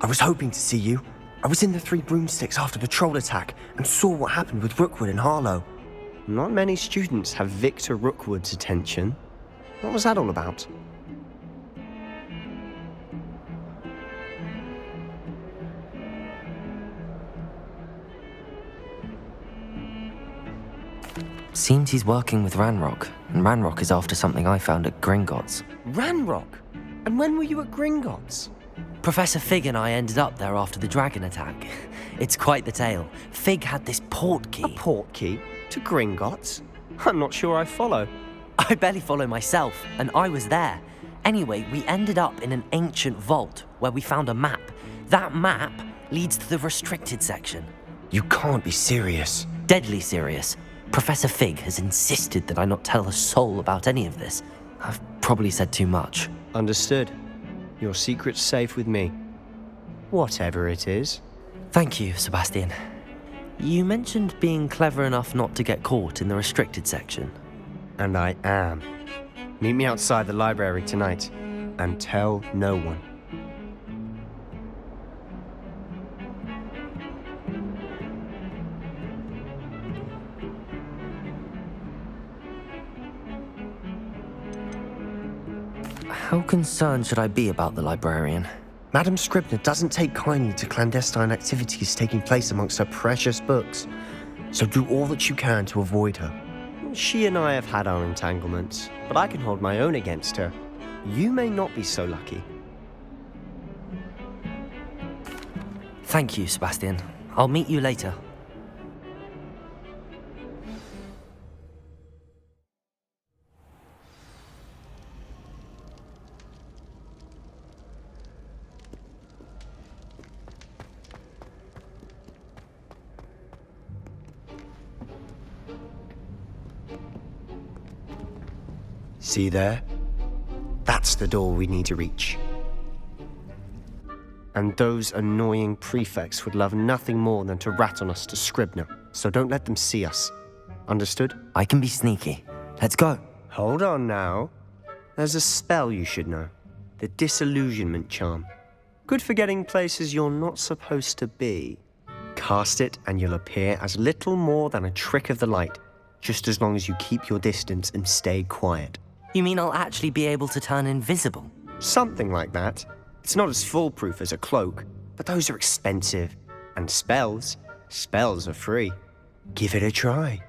R: I was hoping to see you. I was in the Three Broomsticks after the troll attack and saw what happened with Rookwood and Harlow. Not many students have Victor Rookwood's attention. What was that all about?
C: Seems he's working with Ranrock, and Ranrock is after something I found at Gringotts.
R: Ranrock? And when were you at Gringotts?
C: Professor Fig and I ended up there after the dragon attack. It's quite the tale. Fig had this port key.
R: A port key? To Gringotts? I'm not sure I follow.
C: I barely follow myself, and I was there. Anyway, we ended up in an ancient vault where we found a map. That map leads to the restricted section.
R: You can't be serious.
C: Deadly serious. Professor Fig has insisted that I not tell a soul about any of this. I've probably said too much.
R: Understood. Your secret's safe with me. Whatever it is.
C: Thank you, Sebastian. You mentioned being clever enough not to get caught in the restricted section.
R: And I am. Meet me outside the library tonight, and tell no one.
C: How concerned should I be about the librarian?
R: Madam Scribner doesn't take kindly to clandestine activities taking place amongst her precious books, so do all that you can to avoid her. She and I have had our entanglements, but I can hold my own against her. You may not be so lucky.
C: Thank you, Sebastian. I'll meet you later.
R: See there? That's the door we need to reach. And those annoying prefects would love nothing more than to rat on us to Scribner, so don't let them see us. Understood?
C: I can be sneaky. Let's go.
R: Hold on now. There's a spell you should know. The Disillusionment Charm. Good for getting places you're not supposed to be. Cast it and you'll appear as little more than a trick of the light, just as long as you keep your distance and stay quiet.
C: You mean I'll actually be able to turn invisible?
R: Something like that. It's not as foolproof as a cloak, but those are expensive. And spells are free. Give it a try.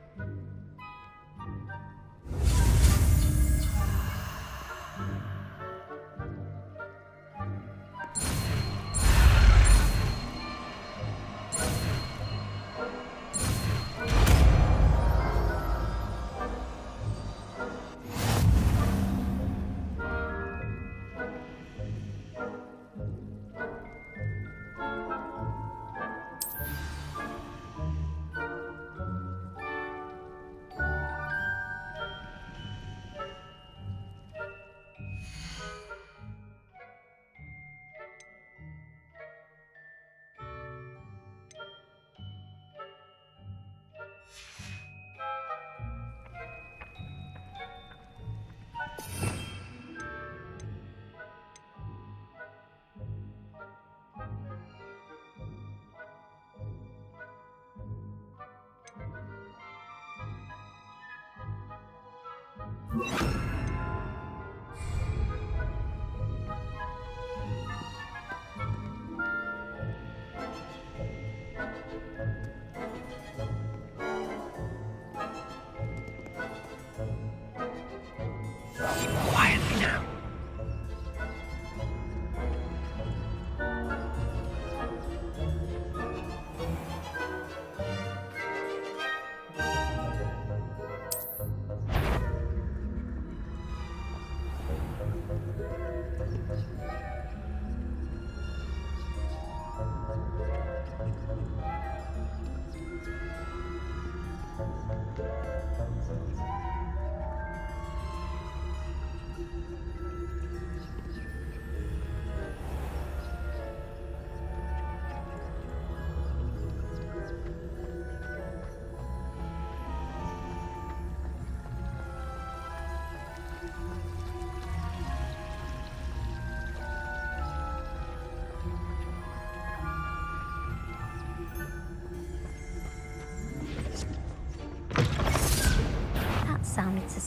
R: Quietly now.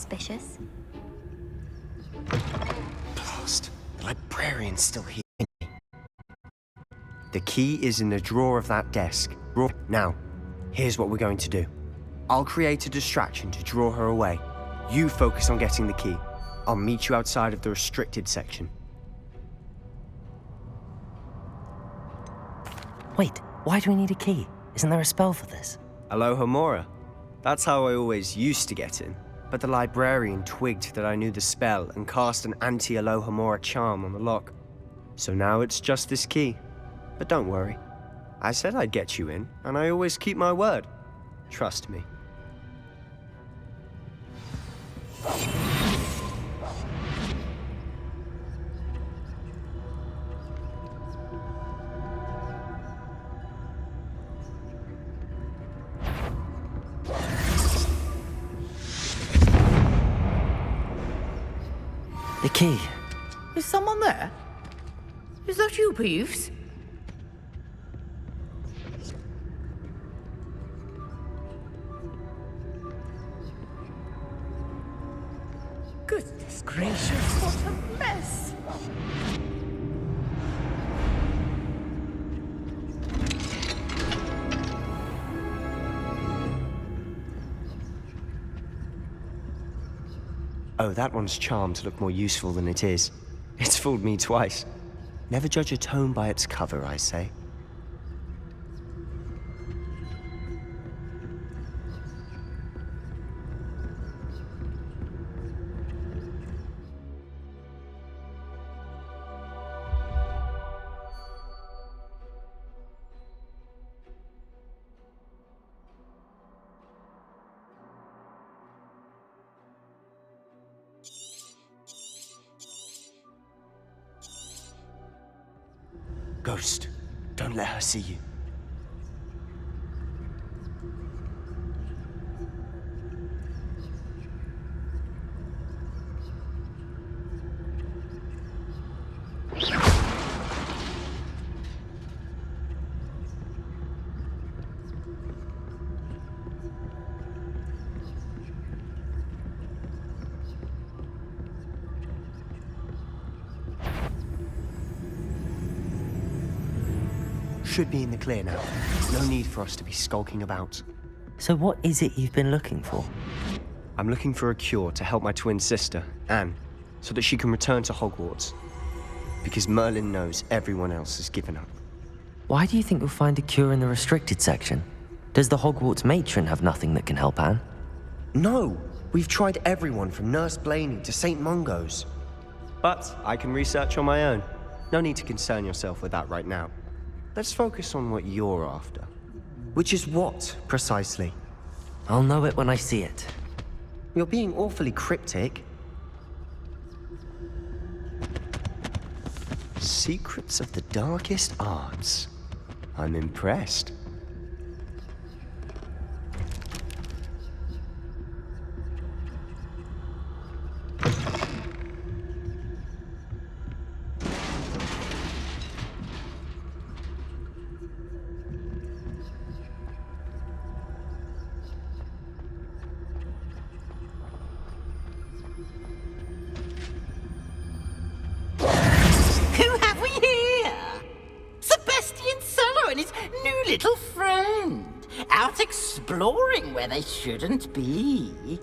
Q: suspicious.
R: Blast. The librarian's still here. The key is in the drawer of that desk. Now, here's what we're going to do. I'll create a distraction to draw her away. You focus on getting the key. I'll meet you outside of the restricted section.
C: Wait, why do we need a key? Isn't there a spell for this?
R: Alohomora. That's how I always used to get in. But the librarian twigged that I knew the spell and cast an anti-Alohomora charm on the lock. So now it's just this key. But don't worry. I said I'd get you in, and I always keep my word. Trust me.
C: The key.
H: Is someone there? Is that you, Peeves? Goodness gracious, what a mess!
R: Oh, that one's charmed to look more useful than it is. It's fooled me twice. Never judge a tome by its cover, I say. Ghost, don't let her see you. Should be in the clear now. No need for us to be skulking about.
C: So what is it you've been looking for?
R: I'm looking for a cure to help my twin sister, Anne, so that she can return to Hogwarts. Because Merlin knows everyone else has given up.
C: Why do you think you'll find a cure in the restricted section? Does the Hogwarts matron have nothing that can help Anne?
R: No! We've tried everyone from Nurse Blaney to St. Mungo's. But I can research on my own. No need to concern yourself with that right now. Let's focus on what you're after. Which is what, precisely?
C: I'll know it when I see it.
R: You're being awfully cryptic. Secrets of the darkest arts. I'm impressed.
H: Little friend, out exploring where they shouldn't be.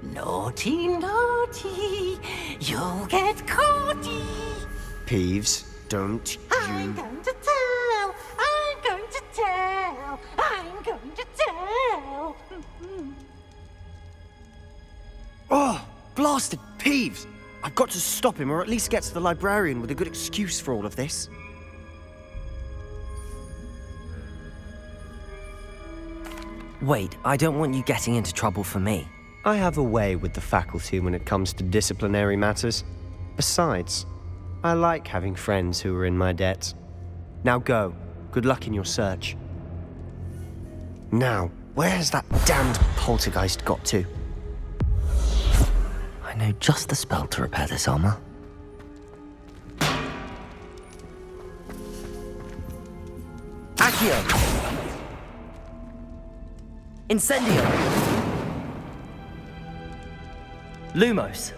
H: Naughty, naughty, you'll get caughty.
R: Peeves, don't you...
H: I'm going to tell, I'm going to tell, I'm going to tell.
R: Oh, blasted Peeves! I've got to stop him, or at least get to the librarian with a good excuse for all of this.
C: Wait, I don't want you getting into trouble for me.
R: I have a way with the faculty when it comes to disciplinary matters. Besides, I like having friends who are in my debt. Now go. Good luck in your search. Now, where has that damned poltergeist got to?
C: I know just the spell to repair this armor. Accio! Incendio! Lumos.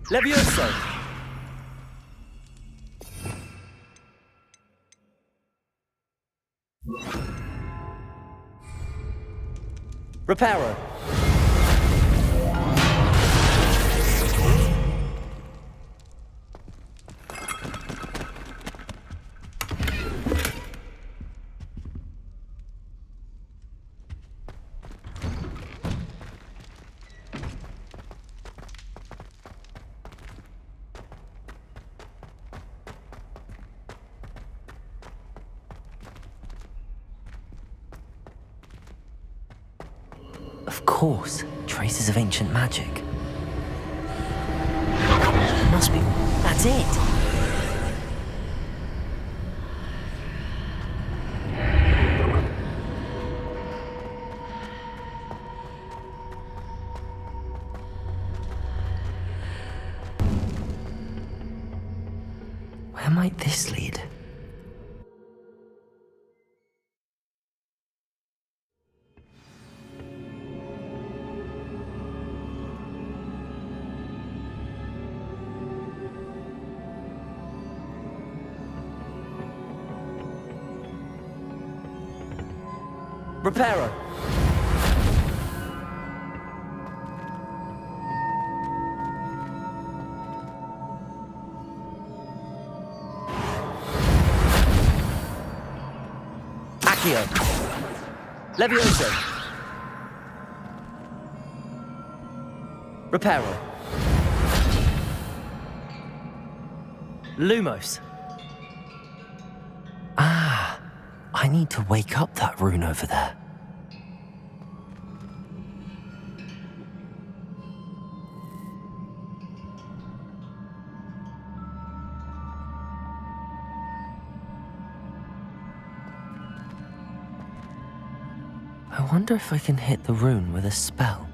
C: Levioso. Reparo. Of course, traces of ancient magic. Must be... that's it. Where might this lead? Reparo. Accio. Levioso. Reparo. Lumos. I need to wake up that rune over there. I wonder if I can hit the rune with a spell.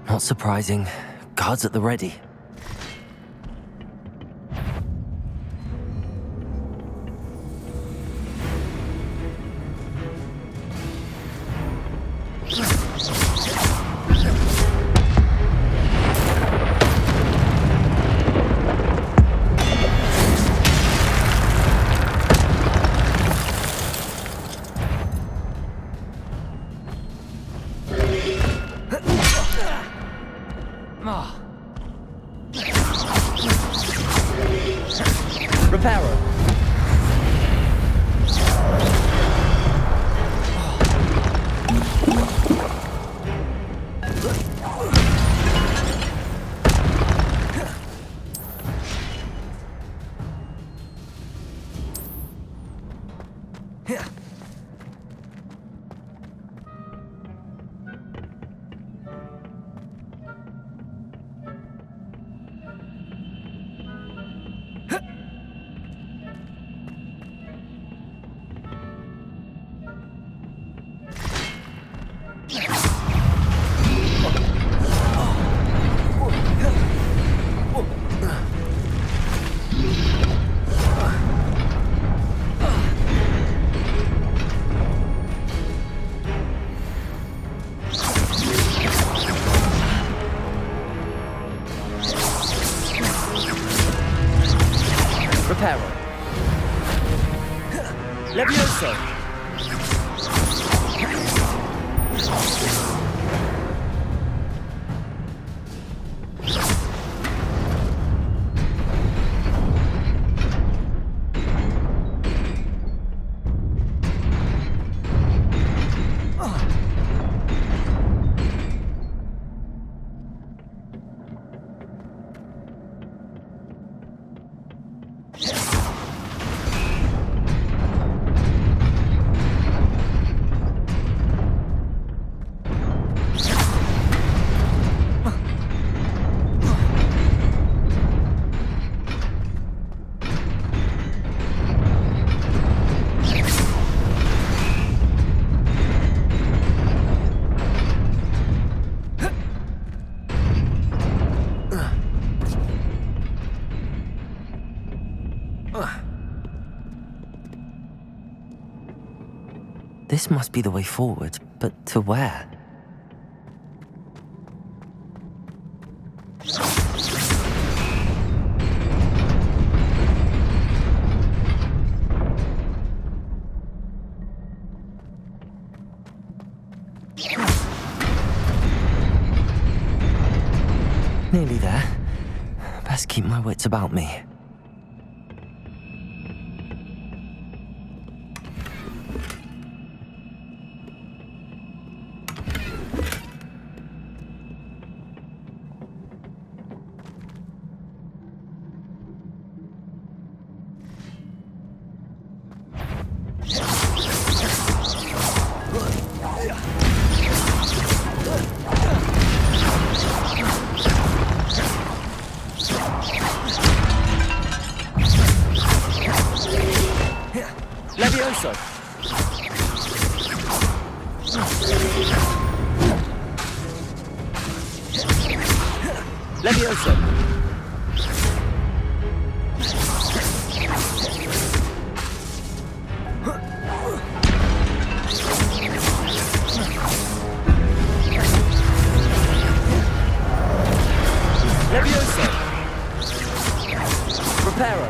C: Not surprising. Guards at the ready. Reparo. Reparo. Levioso. This must be the way forward, but to where? Nearly there. Best keep my wits about me.
I: Levioso! Levioso! Levioso! Reparo!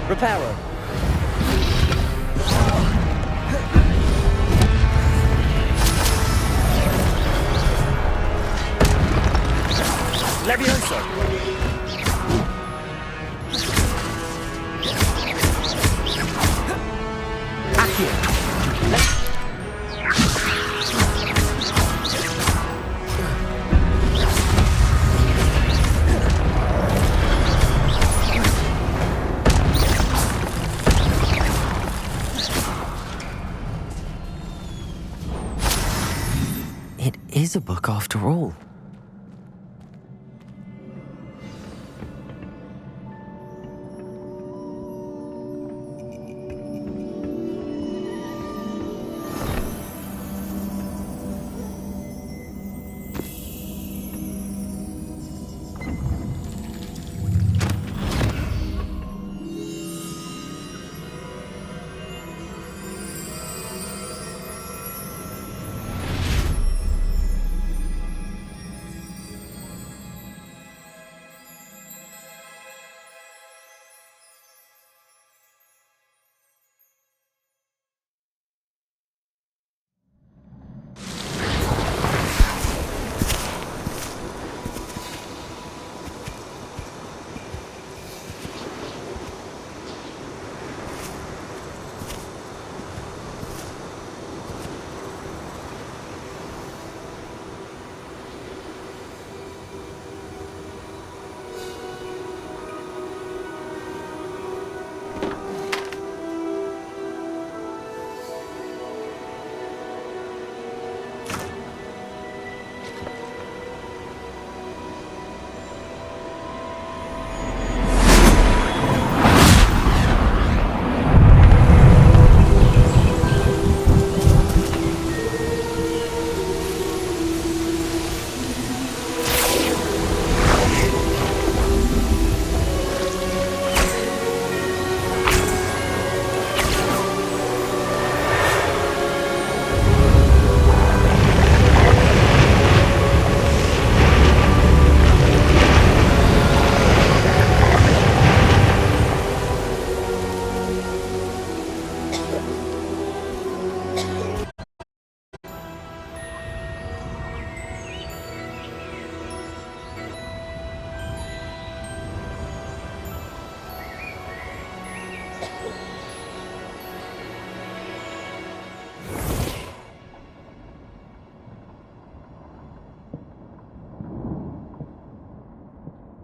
I: Reparo. Levioso. Accio.
C: It is a book after all.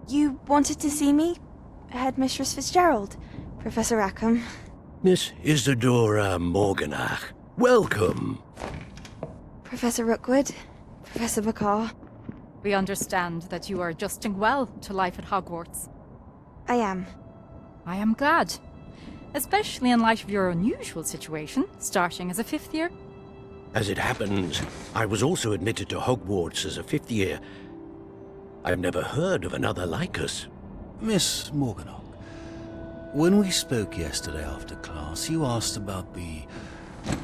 M: You wanted to see me? Headmistress Fitzgerald, Professor Rackham.
J: Miss Isadora Morganach, welcome.
M: Professor Rookwood, Professor Bakar.
V: We understand that you are adjusting well to life at Hogwarts.
M: I am.
V: I am glad. Especially in light of your unusual situation, starting as a 5th year.
J: As it happens, I was also admitted to Hogwarts as a fifth year. I've never heard of another like us.
E: Miss Morganach, when we spoke yesterday after class, you asked about the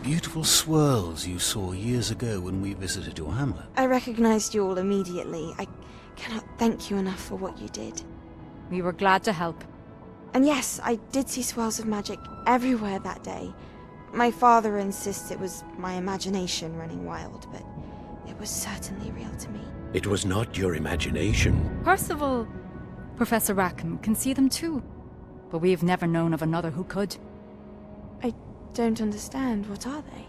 E: beautiful swirls you saw years ago when we visited your hamlet.
K: I recognized you all immediately. I cannot thank you enough for what you did.
V: We were glad to help.
K: And yes, I did see swirls of magic everywhere that day. My father insists it was my imagination running wild, but it was certainly real to me.
J: It was not your imagination.
V: Percival, Professor Rackham can see them too, but we've never known of another who could.
K: I don't understand. What are they?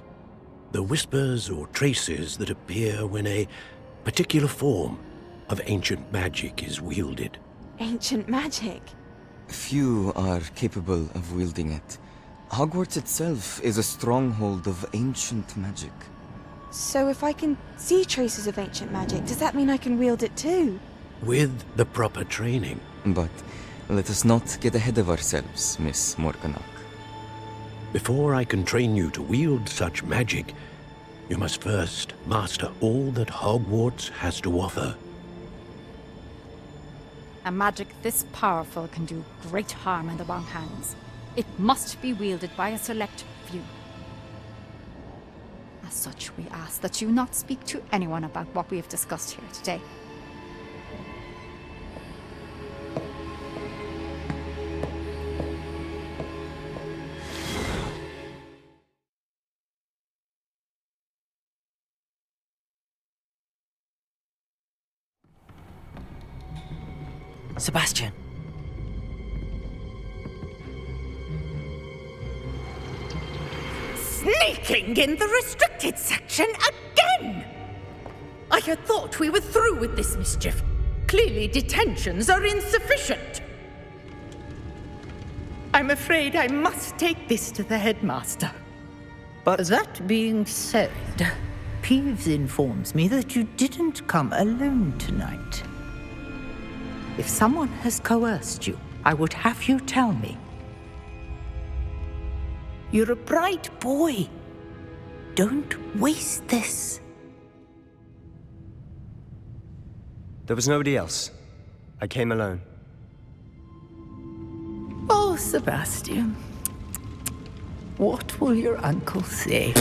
J: The whispers or traces that appear when a particular form of ancient magic is wielded.
K: Ancient magic?
C: Few are capable of wielding it. Hogwarts itself is a stronghold of ancient magic.
K: So if I can see traces of ancient magic, does that mean I can wield it too?
J: With the proper training.
C: But let us not get ahead of ourselves, Miss Morganach.
J: Before I can train you to wield such magic, you must first master all that Hogwarts has to offer.
V: A magic this powerful can do great harm in the wrong hands. It must be wielded by a select few. As such, we ask that you not speak to anyone about what we have discussed here today.
C: Sebastian.
W: Sneaking in the restricted section again! I had thought we were through with this mischief. Clearly detentions are insufficient. I'm afraid I must take this to the headmaster.
X: But that being said, Peeves informs me that you didn't come alone tonight. If someone has coerced you, I would have you tell me. You're a bright boy. Don't waste this.
R: There was nobody else. I came alone.
X: Oh, Sebastian. What will your uncle say?